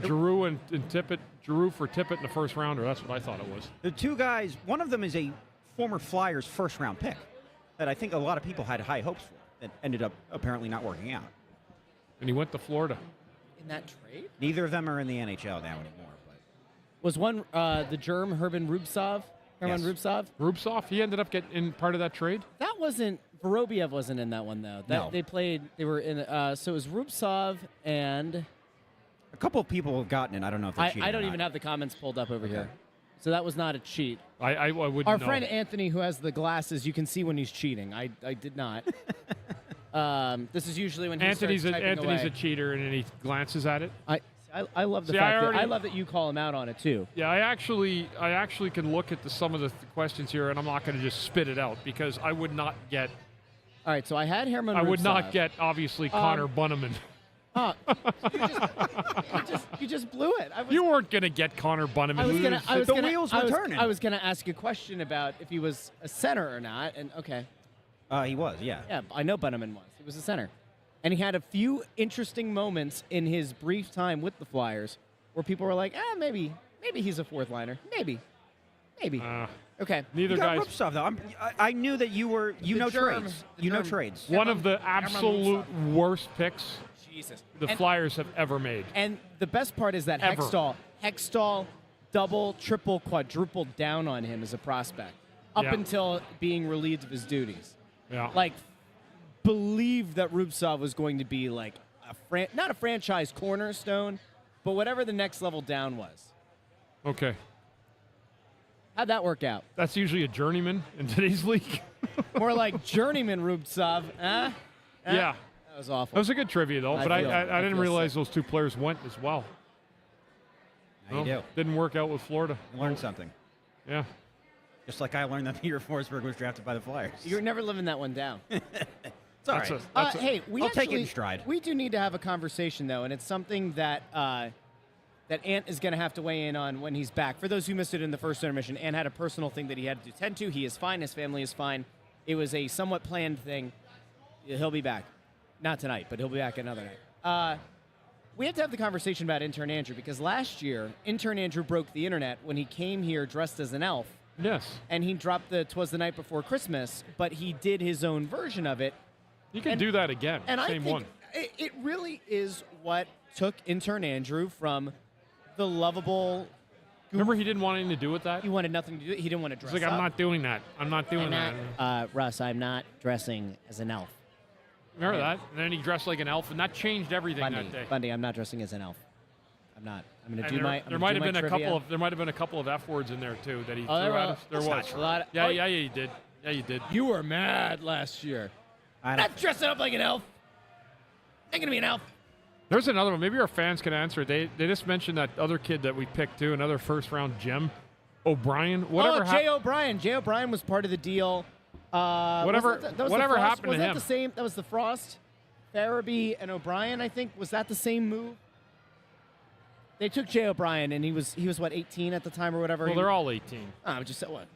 Giroux and Tippett. Giroux for Tippett in the first rounder. That's what I thought it was. The two guys, one of them is a former Flyers first-round pick that I think a lot of people had high hopes for that ended up apparently not working out. And he went to Florida. In that trade? Neither of them are in the NHL now anymore. But Was one the germ Herman Rubtsov? Herman Yes. Rubtsov? Rubtsov, he ended up getting in part of that trade. That wasn't Vorobiev wasn't in that one though. No. They were in so it was Rubtsov and a couple of people have gotten it. I don't know if they cheated I or don't not. even have the comments pulled up over here. So that was not a cheat. I wouldn't Our know. friend Anthony, who has the glasses, you can see when he's cheating. I did not. This is usually when he Anthony's starts typing a away. cheater, and then he glances at it. I love the See, fact I that I love that you call him out on it too. Yeah, I actually can look at some of the questions here, and I'm not going to just spit it out because I would not get. All right, so I had Herman. I would not Rubtsov. get obviously Connor Bunneman. You just blew it. You weren't going to get Connor Bunneman. wheels were turning. I was gonna ask you a question about if he was a center or not, and okay. He was, yeah. Yeah, I know Bunneman was. He was a center. And he had a few interesting moments in his brief time with the Flyers where people were like, maybe he's a fourth liner. Maybe. Okay. Neither You got guy's Rubtsov, though. I knew that you were. You know germ. trades. The You know germ. trades. one of the absolute worst picks Jesus. the Flyers have ever made. And the best part is that Ever. Hextall double, triple, quadrupled down on him as a prospect up Yeah. until being relieved of his duties. Yeah. Like, believe that Rubtsov was going to be like not a franchise cornerstone, but whatever the next level down was. Okay. How'd that work out? That's usually a journeyman in today's league. More like journeyman Rubtsov. Yeah. That was awful. That was a good trivia, though, but I didn't feel realize sick. those two players went as well. How you do? Didn't work out with Florida. You learned something. Yeah. Just like I learned that Peter Forsberg was drafted by the Flyers. You're never living that one down. It's all That's right. Hey, I'll take it in stride. We do need to have a conversation, though, and it's something that that Ant is going to have to weigh in on when he's back. For those who missed it in the first intermission, Ant had a personal thing that he had to tend to. He is fine. His family is fine. It was a somewhat planned thing. He'll be back. Not tonight, but he'll be back another night. We have to have the conversation about intern Andrew because last year, intern Andrew broke the internet when he came here dressed as an elf. Yes. And he dropped the 'Twas the Night Before Christmas, but he did his own version of it. You can do that again. And Same I think one. It really is what took intern Andrew from the lovable. Remember, he didn't want anything to do with that? He wanted nothing to do. He didn't want to dress He's like, up. I'm not doing that. I'm not doing that. Russ, I'm not dressing as an elf. Remember that? And then he dressed like an elf, and that changed everything that day. Bundy, I'm not dressing as an elf. I'm not. I'm going to And do my. there might have been a couple of F words in there too that he threw out. There was. A lot of, Yeah, you did. Yeah, you did. You were mad last year. I Not dressing up like an elf. Not going to be an elf. There's another one. Maybe our fans can answer. They just mentioned that other kid that we picked too, another first round gem, O'Brien. Whatever. Jay O'Brien. Jay O'Brien was part of the deal. Whatever happened to him? Was that the same? That was the Frost, Farabee, and O'Brien. I think was that the same move? They took Jay O'Brien, and he was what 18 at the time or whatever. Well, they're all 18. Just said what?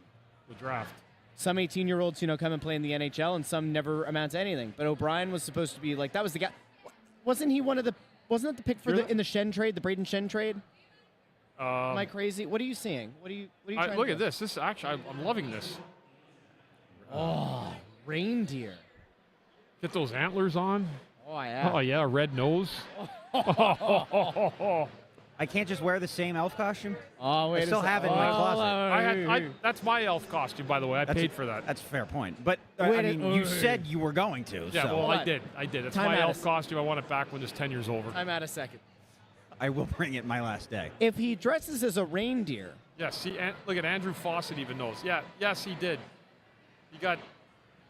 The draft. Some 18-year-olds, come and play in the NHL, and some never amount to anything. But O'Brien was supposed to be like that was the guy. Wasn't he one of the? Wasn't that the pick for in the Shen trade, the Braden Shen trade? Am I crazy? What are you seeing? What are you trying look to at do? this. This actually, I'm loving this. Oh, reindeer. Get those antlers on. Oh yeah. Oh yeah, red nose. I can't just wear the same elf costume. Oh wait. I still have it in my closet. That's my elf costume, by the way. I paid for that. That's a fair point. But Wait, you said you were going to. Yeah, so well, I did. It's Time my out. elf costume. I want it back when this tenure's over. I'm at a second. I will bring it my last day. If he dresses as a reindeer, Yeah, see, look at Andrew Fawcett even knows. Yeah, yes, he did. He got,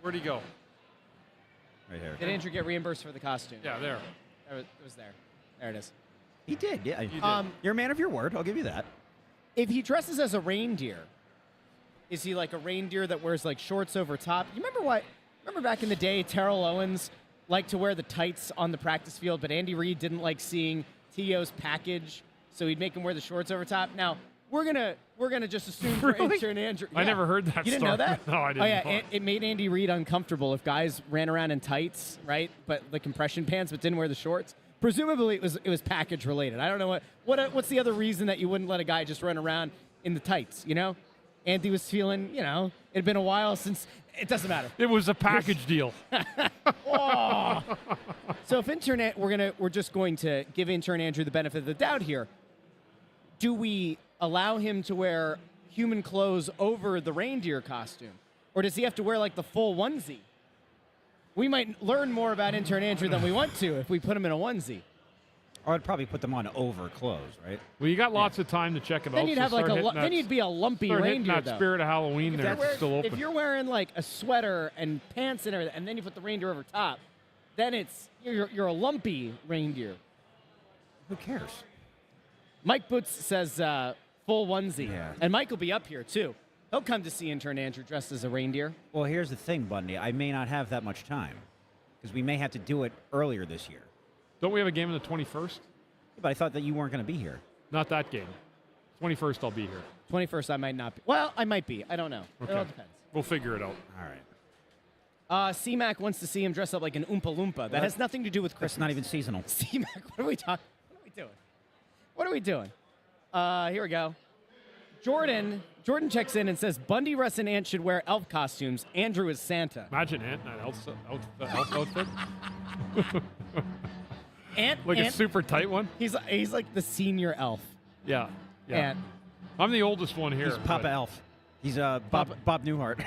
where'd he go? Right here. did Andrew get reimbursed for the costume? Yeah, there. It was there. There it is. He did. Yeah. did. You're a man of your word. I'll give you that. If he dresses as a reindeer, is he like a reindeer that wears like shorts over top? You remember back in the day, Terrell Owens liked to wear the tights on the practice field, but Andy Reid didn't like seeing T.O.'s package, so he'd make him wear the shorts over top. Now, we're gonna just assume for Really? intern Andrew. I Yeah. never heard that You didn't story. know that? No, I didn't Oh yeah, know it made Andy Reid uncomfortable if guys ran around in tights, right? But the compression pants, but didn't wear the shorts. Presumably, it was package related. I don't know what's the other reason that you wouldn't let a guy just run around in the tights. You know, Andy was feeling, it'd been a while since. It doesn't matter. It was a package deal. Oh. So if we're just going to give intern Andrew the benefit of the doubt here. Do we allow him to wear human clothes over the reindeer costume, or does he have to wear like the full onesie? We might learn more about intern Andrew than we want to if we put him in a onesie. Or I'd probably put them on over clothes, right? Well, you got lots of time to check him Then out. you'd so have like start hitting then you'd be a lumpy start hitting reindeer that though. spirit of Halloween there. It's still open. If you're wearing like a sweater and pants and everything, and then you put the reindeer over top, then you're a lumpy reindeer. Who cares? Mike Boots says full onesie, Yeah. and Mike will be up here too. He'll come to see intern Andrew dressed as a reindeer. Well, here's the thing, Bundy. I may not have that much time because we may have to do it earlier this year. Don't we have a game on the 21st? But I thought that you weren't going to be here. Not that game. 21st, I'll be here. 21st, I might not be. Well, I might be. I don't know. Okay. It all depends. We'll figure it out. All right. C-Mac wants to see him dress up like an Oompa Loompa. That has nothing to do with That's Christmas. not even seasonal. C-Mac, what are we talking? What are we doing? What are we doing? Here we go. Jordan checks in and says Bundy, Russ, and Ant should wear elf costumes. Andrew is Santa. Imagine Ant in an elf outfit. Ant, Like a super tight one. He's like the senior elf. Yeah. Ant. I'm the oldest one here. He's Papa but- Elf. He's Bob Newhart.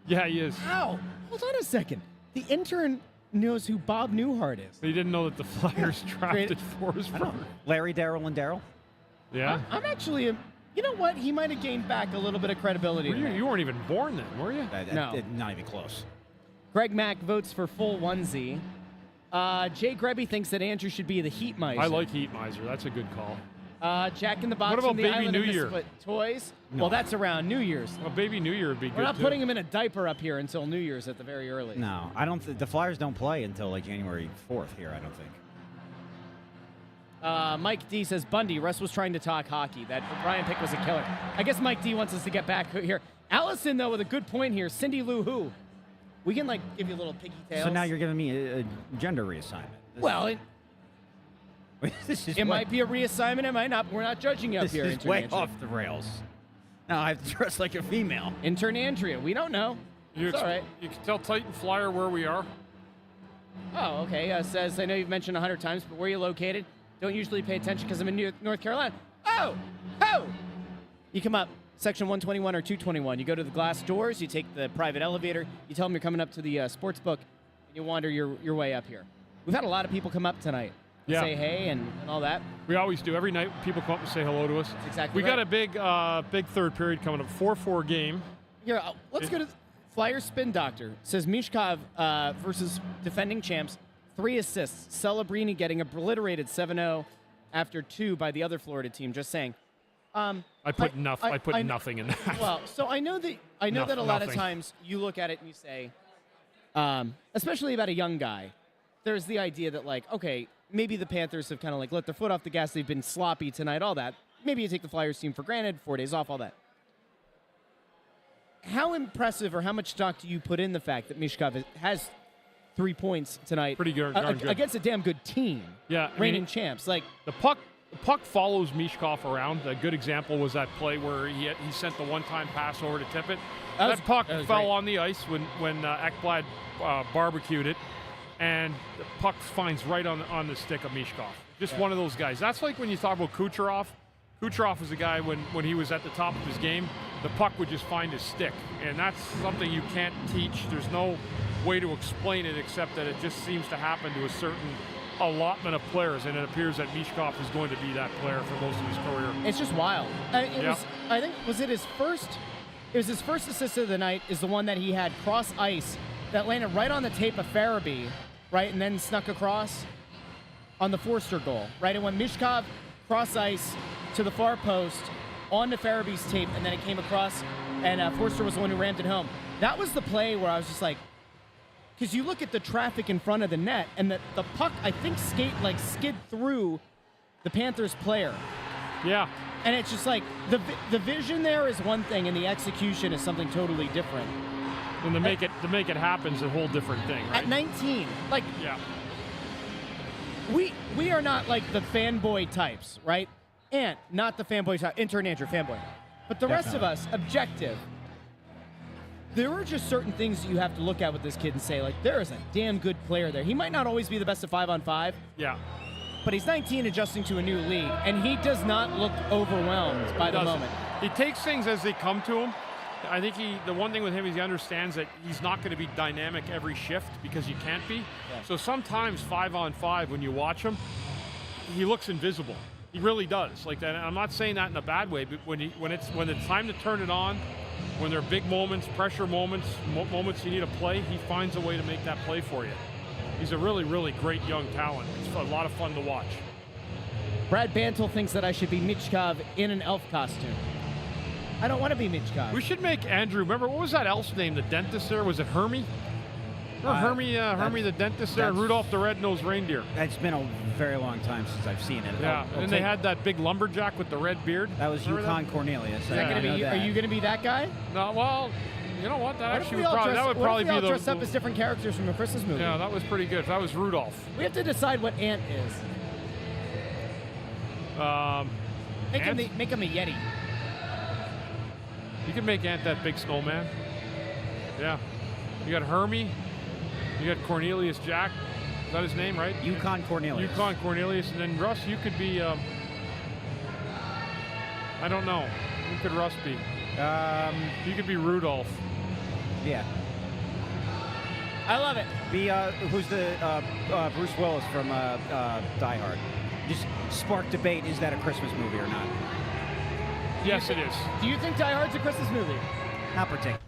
Yeah, he is. Ow! Hold on a second. The intern knows who Bob Newhart is. But he didn't know that the Flyers drafted Forsberg. Larry, Daryl, and Daryl. Yeah. I'm actually, you know what? He might have gained back a little bit of credibility. Were you, tonight. you weren't even born then, were you? No. Not even close. Greg Mack votes for full onesie. Jay Grebby thinks that Andrew should be the Heat Miser. I like Heat Miser. That's a good call. Jack in the Box What about from the Baby Island New of Year? Misfit Toys. No. Well, that's around New Year's. Well, Baby New Year would be good. We're not too. putting him in a diaper up here until New Year's at the very early. No, I don't. The Flyers don't play until like January 4th here. I don't think. Mike D says Bundy. Russ was trying to talk hockey. That Brian pick was a killer. I guess Mike D wants us to get back here. Allison though with a good point here. Cindy Lou Who. We can like give you a little piggy tails. So now you're giving me a gender reassignment. Well, This is it might be a reassignment. It might not. We're not judging you up This here. is Intern way Andrea. off the rails. Now I have to dress like a female. Intern Andrea. We don't know. You It's all right. You can tell Titan Flyer where we are. Oh, okay. Says, I know you've mentioned 100 times, but where are you located? Don't usually pay attention because I'm in North Carolina. Oh! You come up, section 121 or 221. You go to the glass doors, you take the private elevator, you tell them you're coming up to the sports book, and you wander your way up here. We've had a lot of people come up tonight. Yeah. Say hey and all that. We always do. Every night people come up and say hello to us. That's exactly We right. got a big third period coming up. 4-4 game. Here, let's go to Flyer Spin Doctor. Says Mishkov versus defending champs. 3 assists. Celebrini getting obliterated 7-0 after 2 by the other Florida team. Just saying. I put nothing in that. Well, so I know that a lot of Nothing. times you look at it and you say, especially about a young guy, there's the idea that like, okay, maybe the Panthers have kind of like let their foot off the gas. They've been sloppy tonight, all that. Maybe you take the Flyers team for granted, 4 days off, all that. How impressive or how much stock do you put in the fact that Mishkov has 3 points tonight? Pretty darn good. Against a damn good team. Yeah, I Reigning mean, champs. Like, The puck follows Mishkov around. A good example was that play where he sent the one-time pass over to Tippett. That puck that was fell great. on the ice when Ekblad barbecued it, and the puck finds right on the stick of Mishkov. Just one of those guys. That's like when you talk about Kucherov. Kucherov was a guy when he was at the top of his game, the puck would just find his stick, and that's something you can't teach. There's no way to explain it except that it just seems to happen to a certain allotment of players, and it appears that Mishkov is going to be that player for most of his career. it's just wild. Was his first assist of the night is the one that he had cross ice that landed right on the tape of Farabee, right, and then snuck across on the Forster goal, right? And when Mishkov cross ice to the far post onto Farabee's tape, and then it came across, and Forster was the one who rammed it home. That was the play where I was just like, because you look at the traffic in front of the net, and the puck, I think, skid through the Panthers player. Yeah, And it's just like the vision there is one thing, and the execution is something totally different. And to make it happen is a whole different thing, right? At 19, like Yeah. we are not like the fanboy types, right? And not the fanboy type, intern Andrew fanboy, but the rest of us, objective. There are just certain things that you have to look at with this kid and say, like, there is a damn good player there. He might not always be the best at 5-on-5. Yeah. But he's 19, adjusting to a new league, and he does not look overwhelmed by the moment. He takes things as they come to him. I think the one thing with him is he understands that he's not going to be dynamic every shift because you can't be. Yeah. So sometimes 5-on-5, when you watch him, he looks invisible. He really does. Like that. I'm not saying that in a bad way, but when it's time to turn it on, when there are big moments, pressure moments, moments you need to play, he finds a way to make that play for you. He's a really, really great young talent. It's a lot of fun to watch. Brad Bantle thinks that I should be Mitchkov in an elf costume. I don't want to be Mitchkov. We should make Andrew, remember, what was that elf's name, the dentist there? Was it Hermie? Remember Hermie the dentist there, and Rudolph the Red-Nosed Reindeer? It's been a very long time since I've seen it. Yeah, and they had that big lumberjack with the red beard. That was Remember Yukon Cornelius. Is that gonna be, are you going to be that guy? No, well, you know what? That What if actually we would all probably, dress, that would what probably if we all be dress the. up as different characters from a Christmas movie? Yeah, that was pretty good. That was Rudolph. We have to decide what Ant is. Make him a Yeti. You can make Ant that big snowman. Yeah. You got Hermie. You got Cornelius Jack. Is that his name, right? Yukon Cornelius. Yukon Cornelius. And then Russ, you could be, I don't know. Who could Russ be? You could be Rudolph. Yeah. I love it. Who's the Bruce Willis from Die Hard? Just spark debate, is that a Christmas movie or not? Yes, it is. Do you think Die Hard's a Christmas movie? Not particularly.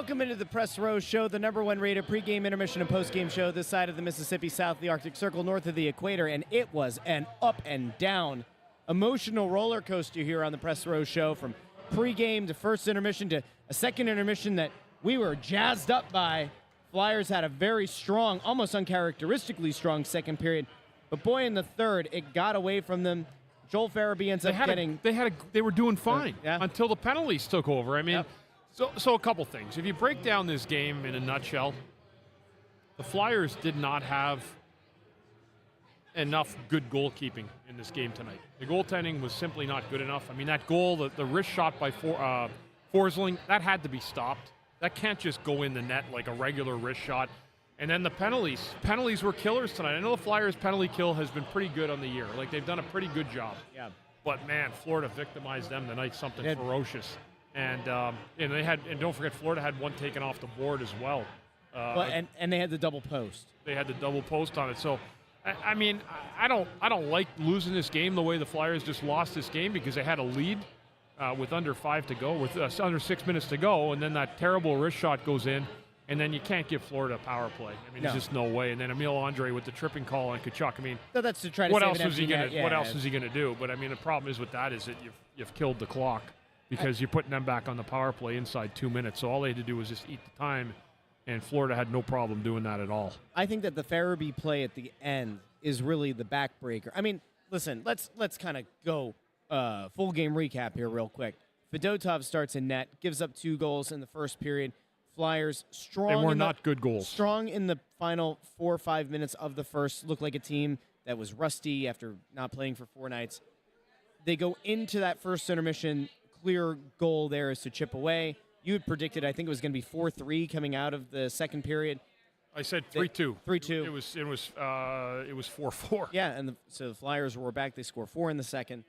Welcome into the Press Row Show, the #1 rated pregame, intermission, and postgame show this side of the Mississippi, south of the Arctic Circle, north of the equator, and it was an up and down emotional roller coaster here on the Press Row Show, from pregame to first intermission to a second intermission that we were jazzed up by. Flyers had a very strong, almost uncharacteristically strong second period, but boy, in the third, it got away from them. Joel Farabee ends up getting... They were doing fine yeah. until the penalties took over. I mean, Yep. so a couple things. If you break down this game in a nutshell, the Flyers did not have enough good goalkeeping in this game tonight. The goaltending was simply not good enough. I mean, that goal, the wrist shot by Forsling, that had to be stopped. That can't just go in the net like a regular wrist shot. And then the penalties. Penalties were killers tonight. I know the Flyers' penalty kill has been pretty good on the year. Like, they've done a pretty good job. Yeah. But, man, Florida victimized them tonight, something ferocious. And don't forget, Florida had one taken off the board as well. And they had the double post. They had the double post on it. So, I mean, I don't like losing this game the way the Flyers just lost this game, because they had a lead with under 5 to go, with under 6 minutes to go, and then that terrible wrist shot goes in, and then you can't give Florida a power play. I mean, there's just no way. And then Emil Andre with the tripping call on Kachuk. I mean, So that's to try to what save else an was he empty gonna? net. Yeah, What else was he gonna do? But I mean, the problem is with that is that you've killed the clock, because you're putting them back on the power play inside 2 minutes. So all they had to do was just eat the time, and Florida had no problem doing that at all. I think that the Farabee play at the end is really the backbreaker. I mean, listen, let's kind of go full game recap here real quick. Fedotov starts in net, gives up 2 goals in the first period. Flyers strong. They were not good goals. Strong in the final 4 or 5 minutes of the first. Looked like a team that was rusty after not playing for 4 nights. They go into that first intermission. Clear goal there is to chip away. You had predicted, I think it was going to be 4-3 coming out of the second period. I said 3-2. 3-2. It was 4-4. Yeah, and so the Flyers roar back. They score 4 in the second,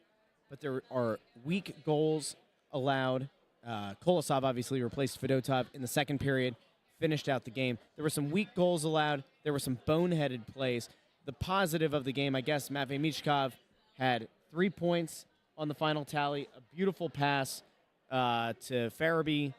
but there are weak goals allowed. Kolosov obviously replaced Fedotov in the second period, finished out the game. There were some weak goals allowed. There were some boneheaded plays. The positive of the game, I guess, Matvei Michkov had 3 points on the final tally. A beautiful pass to Farabee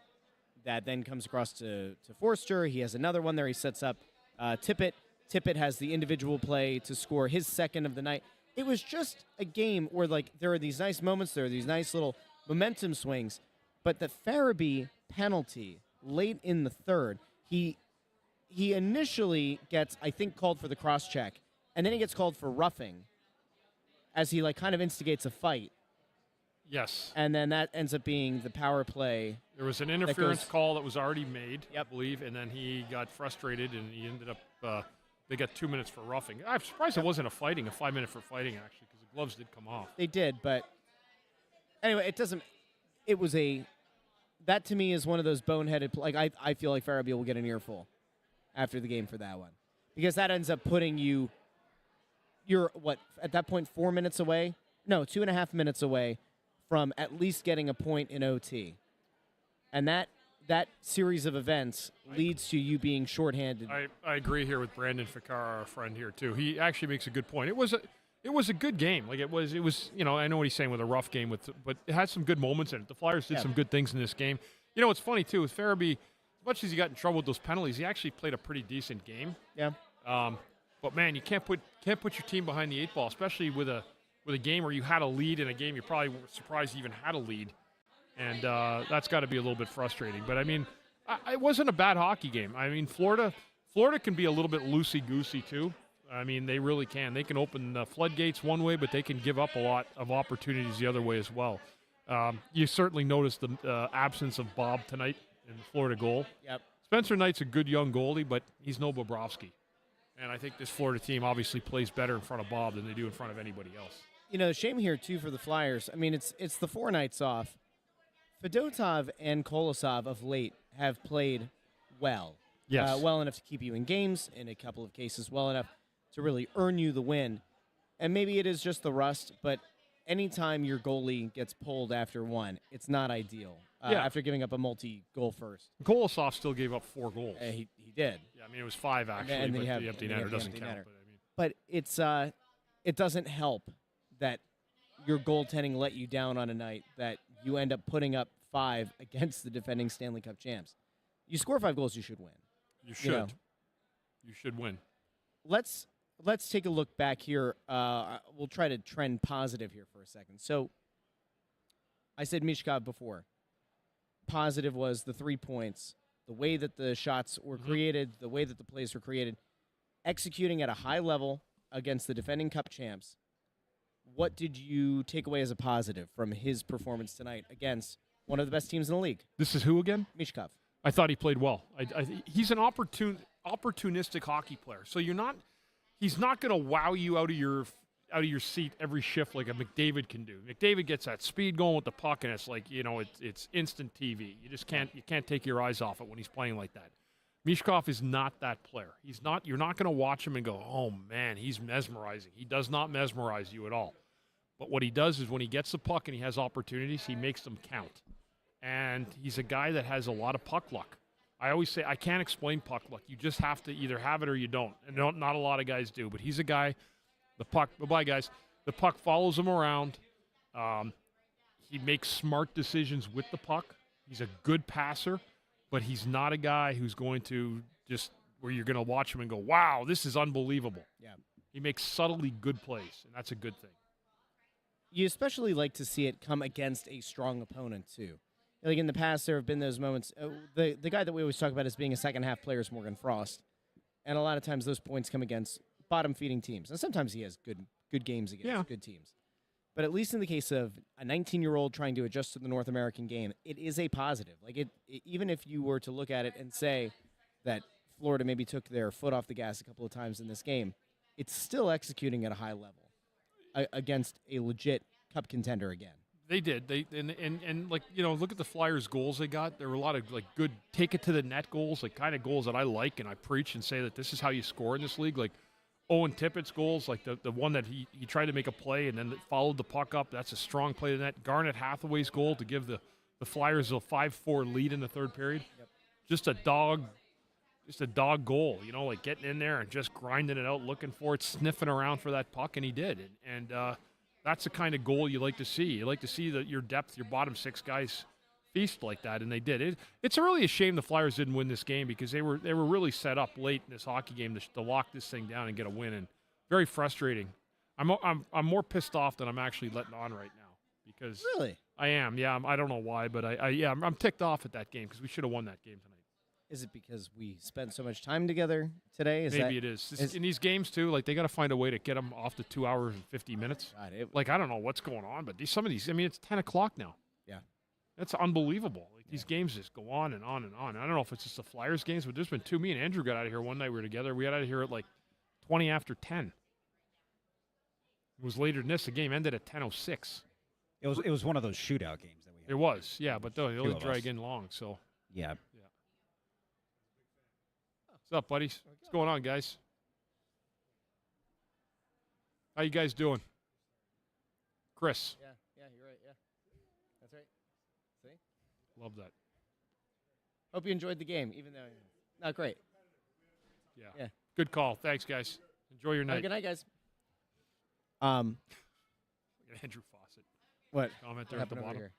that then comes across to Forster. He has another one there. He sets up Tippett. Tippett has the individual play to score his second of the night. It was just a game where, like, there are these nice moments. There are these nice little momentum swings. But the Farabee penalty late in the third, he initially gets, I think, called for the cross-check, and then he gets called for roughing as he, like, kind of instigates a fight. Yes. And then that ends up being the power play. There was an interference call that was already made, I believe, and then he got frustrated, and he ended up they got 2 minutes for roughing. I'm surprised it wasn't a 5 minute for fighting, actually, because the gloves did come off. They did, but anyway, that to me is one of those boneheaded, like, I feel like Farabee will get an earful after the game for that one, because that ends up putting you're what, at that point, 4 minutes away? No, 2.5 minutes away from at least getting a point in OT. And that series of events leads to you being shorthanded. I agree here with Brandon Fikar, our friend here too. He actually makes a good point. It was a good game. Like, it was, you know, I know what he's saying with a rough game, but it had some good moments in it. The Flyers did some good things in this game. You know, what's funny too, with Farabee, as much as he got in trouble with those penalties, he actually played a pretty decent game. Yeah. But man, you can't put your team behind the 8 ball, especially with a game where you had a lead in a game you probably were surprised you even had a lead. And that's got to be a little bit frustrating. But, I mean, it wasn't a bad hockey game. I mean, Florida can be a little bit loosey-goosey too. I mean, they really can. They can open the floodgates one way, but they can give up a lot of opportunities the other way as well. You certainly noticed the absence of Bob tonight in the Florida goal. Yep. Spencer Knight's a good young goalie, but he's no Bobrovsky. And I think this Florida team obviously plays better in front of Bob than they do in front of anybody else. You know, the shame here, too, for the Flyers, I mean, it's the 4 nights off. Fedotov and Kolosov of late have played well. Yes. Well enough to keep you in games, in a couple of cases, well enough to really earn you the win. And maybe it is just the rust, but anytime your goalie gets pulled after one, it's not ideal. After giving up a multi-goal first. Kolosov still gave up 4 goals. He did. Yeah, I mean, it was 5 actually, And but they have- the empty and they have netter the doesn't empty count. netter. But, I mean, But it doesn't help that your goaltending let you down on a night that you end up putting up 5 against the defending Stanley Cup champs. you score 5 goals, you should win. You should. know. You should win. Let's take a look back here. We'll try to trend positive here for a second. So I said Mishkov before. Positive was the 3 points, the way that the shots were created, the way that the plays were created, executing at a high level against the defending Cup champs. What did you take away as a positive from his performance tonight against one of the best teams in the league? This is who again? Mishkov. I thought he played well. He's an opportunistic hockey player. So he's not going to wow you out of your seat every shift like a McDavid can do. McDavid gets that speed going with the puck, and it's like, it's instant TV. You can't take your eyes off it when he's playing like that. Mishkov is not that player. You're not going to watch him and go, oh man, he's mesmerizing. He does not mesmerize you at all. But what he does is when he gets the puck and he has opportunities, he makes them count. And he's a guy that has a lot of puck luck. I always say I can't explain puck luck. You just have to either have it or you don't. And not a lot of guys do. But he's a guy, the puck, bye-bye guys, the puck follows him around. He makes smart decisions with the puck. He's a good passer, but he's not a guy who's going to just where you're going to watch him and go, wow, this is unbelievable. Yeah. He makes subtly good plays, and that's a good thing. You especially like to see it come against a strong opponent, too. Like in the past, there have been those moments. The guy that we always talk about as being a second-half player is Morgan Frost. And a lot of times those points come against bottom-feeding teams. And sometimes he has good games against good teams. But at least in the case of a 19-year-old trying to adjust to the North American game, it is a positive. Like even if you were to look at it and say that Florida maybe took their foot off the gas a couple of times in this game, it's still executing at a high level against a legit Cup contender again. They did. And like, look at the Flyers' goals they got. There were a lot of like good take it to the net goals, like kind of goals that I like and I preach and say that this is how you score in this league. Like Owen Tippett's goals, like the one that he tried to make a play and then followed the puck up. That's a strong play to the net. Garnet Hathaway's goal to give the Flyers a 5-4 lead in the third period. Yep. Just a dog goal, like getting in there and just grinding it out, looking for it, sniffing around for that puck, and he did. And that's the kind of goal you like to see. You like to see that your depth, your bottom 6 guys feast like that, and they did. It's really a shame the Flyers didn't win this game because they were really set up late in this hockey game to lock this thing down and get a win, and very frustrating. I'm more pissed off than I'm actually letting on right now because Really? I am. Yeah, I don't know why, but I'm ticked off at that game because we should have won that game tonight. Is it because we spent so much time together today? Maybe it is. In these games, too, like, they got to find a way to get them off to 2 hours and 50 minutes. God, like, I don't know what's going on, but some of these, it's 10 o'clock now. Yeah. That's unbelievable. Like, these games just go on and on and on. I don't know if it's just the Flyers games, but there's been 2. Me and Andrew got out of here one night. We were together. We got out of here at, like, 20 after 10. It was later than this. The game ended at 10:06. It was one of those shootout games that we had. It was, yeah, but they only of drag us. in long, so. Yeah. What's up, buddies? What's going on, guys? How you guys doing? Chris. Yeah, you're right. Yeah, that's right. See? Love that. Hope you enjoyed the game, even though not great. Yeah. Good call. Thanks, guys. Enjoy your night. Good night, guys. Andrew Fawcett. What? Comment there What at the happened over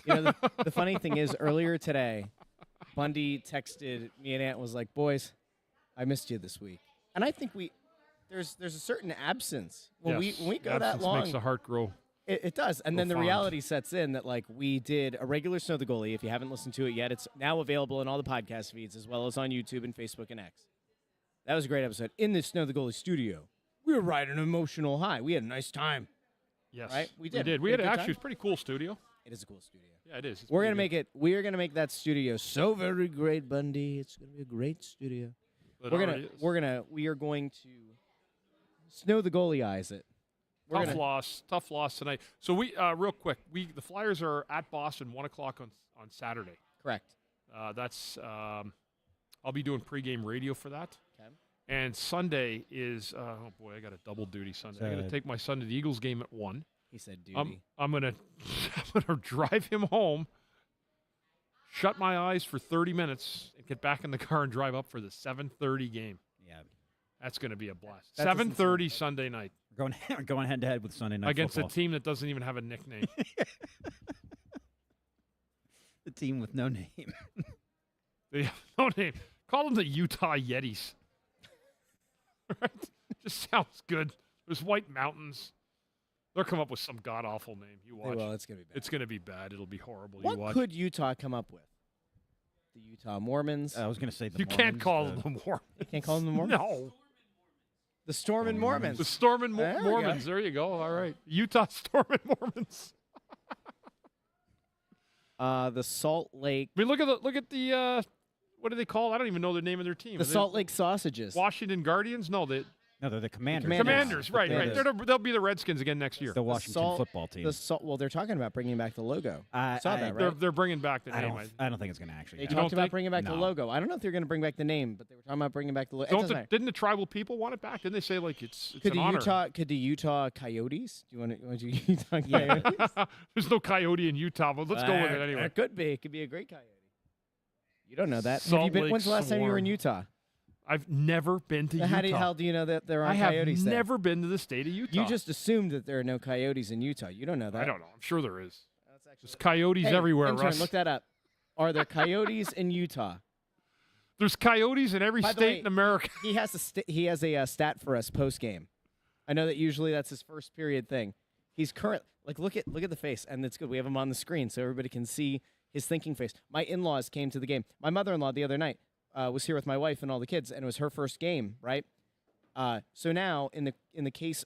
bottom. here? The funny thing is, earlier today, Bundy texted me and Ant was like, "Boys, I missed you this week," and I think there's a certain absence when we go that Absence long. makes the heart grow. It does, and then the fond. reality sets in that like we did a regular Snow the Goalie. If you haven't listened to it yet, it's now available in all the podcast feeds as well as on YouTube and Facebook and X. That was a great episode. In the Snow the Goalie studio, we were riding an emotional high. We had a nice time. Yes, Right? We did. We We had had a good actually time. it's a pretty cool studio. It is a cool studio. Yeah, it is. It's We're pretty gonna make good. it. We are gonna make that studio so very great, Bundy. It's gonna be a great studio. It We already is. are going to Snow the Goalie-ize it. Tough loss tonight. So we real quick, the Flyers are at Boston 1:00 on Saturday. Correct. That's I'll be doing pregame radio for that. Okay. And Sunday is oh boy, I got a double duty Sunday. I'm gonna take my son to the Eagles game at 1. He said duty. I'm gonna drive him home, shut my eyes for 30 minutes, and get back in the car and drive up for the 7:30 game. Yeah. That's gonna be a blast. That doesn't 7:30 Sunday night Going head to head with Sunday Night against Football. a team that doesn't even have a nickname. The team with no name. They have no name. Call them the Utah Yetis. Right? Just sounds good. There's White Mountains. They'll come up with some god-awful name. You watch. Well, it's going to be bad. It's going to be bad. It'll be horrible. What you watch. could Utah come up with? The Utah Mormons? I was going to say the You Mormons, can't call them the Mormons. You can't call them the Mormons? No. The Storm and Mormons. The Storm and There we go. Mormons. There you go. All right. Utah Storm and Mormons. The Salt Lake. I mean, look at the what do they call? I don't even know the name of their team. The Are they Salt Lake Sausages. Washington Guardians? No, they're they're the Commanders. Commanders. Right, right. Commanders. They'll be the Redskins again next year. The Washington football team. Well, they're talking about bringing back the logo. Saw that, right? They're bringing back the name. I don't think it's going to actually They happen. talked about think? bringing back the No. logo. I don't know if they're going to bring back the name, but they were talking about bringing back the logo. It doesn't matter. Didn't the tribal people want it back? Didn't they say like it's Could an the honor? Utah Coyotes? Do you want to Utah Coyotes? There's no coyote in Utah, but let's go with it anyway. It could be. It could be a great coyote. You don't know that. Salt Lake When's the last time you were in Swarm. Utah? I've never been to Utah. How do you know that there aren't I have coyotes there? never been to the state of Utah. You just assumed that there are no coyotes in Utah. You don't know that. I don't know. I'm sure there is. There's coyotes Hey, everywhere, intern, Russ. look that up. Are there coyotes in Utah? There's coyotes in every By the state way, in America. He has a stat for us post game. I know that usually that's his first period thing. He's current look at the face, and it's good. We have him on the screen so everybody can see his thinking face. My in-laws came to the game. My mother-in-law the other night was here with my wife and all the kids, and it was her first game, right? So now in the case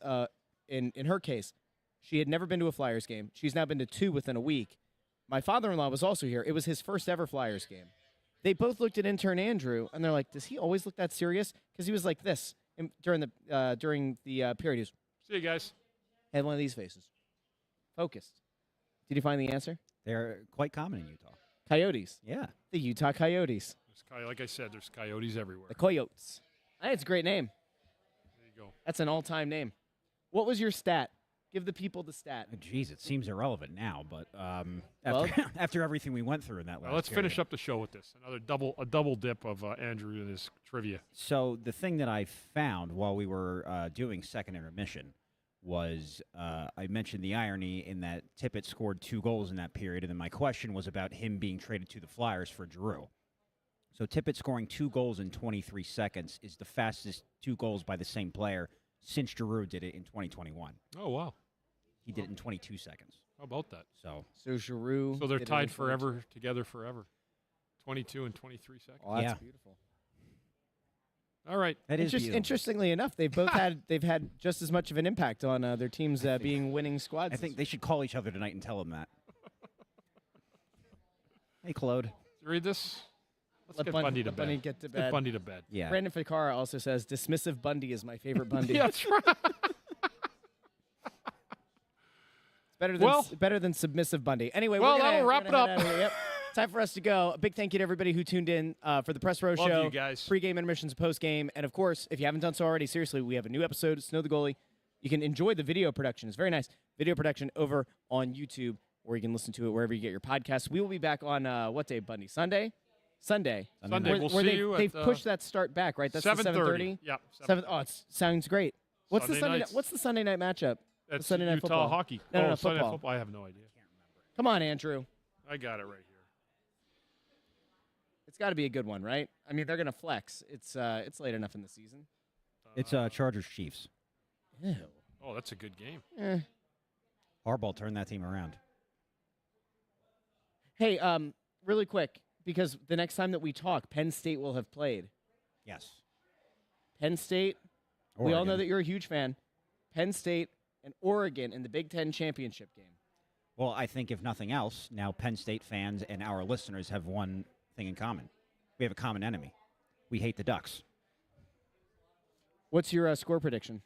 in her case, she had never been to a Flyers game. She's now been to 2 within a week. My father-in-law was also here. It was his first ever Flyers game. They both looked at intern Andrew, and they're like, "Does he always look that serious?" Because he was like this during the period. He was, See you guys. had one of these faces, focused. Did you find the answer? They're quite common in Utah. Coyotes. Yeah. The Utah Coyotes. Like I said, there's coyotes everywhere. The Coyotes. I think it's a great name. There you go. That's an all-time name. What was your stat? Give the people the stat. Geez, it seems irrelevant now, but Well- after everything we went through in that last Now let's finish period. up the show with this. A double dip of Andrew and his trivia. So the thing that I found while we were doing second intermission was I mentioned the irony in that Tippett scored 2 goals in that period, and then my question was about him being traded to the Flyers for Giroux. So Tippett scoring 2 goals in 23 seconds is the fastest 2 goals by the same player since Giroux did it in 2021. Oh, wow. He did it in 22 seconds. How about that? So So Giroux. So they're did it tied in 22. forever, together forever. 22 and 23 seconds. Oh, that's Yeah. beautiful. All right. that is beautiful. Interestingly enough, they've had just as much of an impact on their teams being winning squads. I think they should call each other tonight and tell them that. Hey, Claude. Read this. Let's Let get Bundy- Bundy to let bed. Bundy get to Let's get bed. Bundy to bed. Yeah. Brandon Ficara also says dismissive Bundy is my favorite Bundy. Yeah, that's right. Better than submissive Bundy. Anyway, Well, we're gonna, that'll we're wrap gonna it head up. out of here. Yep. Time for us to go. A big thank you to everybody who tuned in for the Press Row Love Show. you guys. Pregame, intermissions, postgame. And of course, if you haven't done so already, seriously, we have a new episode, Snow the Goalie. You can enjoy the video production. It's very nice. Video production over on YouTube, or you can listen to it wherever you get your podcasts. We will be back on what day, Bundy? Sunday? Sunday. Sunday. Where, We'll where see they've, you they've at pushed that start back, right? That's the 7:30. Yep. 7. Oh, it sounds great. What's Sunday the Sunday? nights. What's the Sunday night matchup? That's Sunday night Utah football. hockey. No, no, Sunday night football. I have no idea. Come on, Andrew. I got it right here. It's got to be a good one, right? I mean, they're gonna flex. It's late enough in the season. It's Chargers Chiefs. Ew. Oh, that's a good game. Harbaugh turned that team around. Hey, really quick, because the next time that we talk, Penn State will have played. Yes. Penn State. We all know Oregon. that you're a huge fan. Penn State and Oregon in the Big Ten championship game. Well, I think if nothing else, now Penn State fans and our listeners have one thing in common. We have a common enemy. We hate the Ducks. What's your score prediction?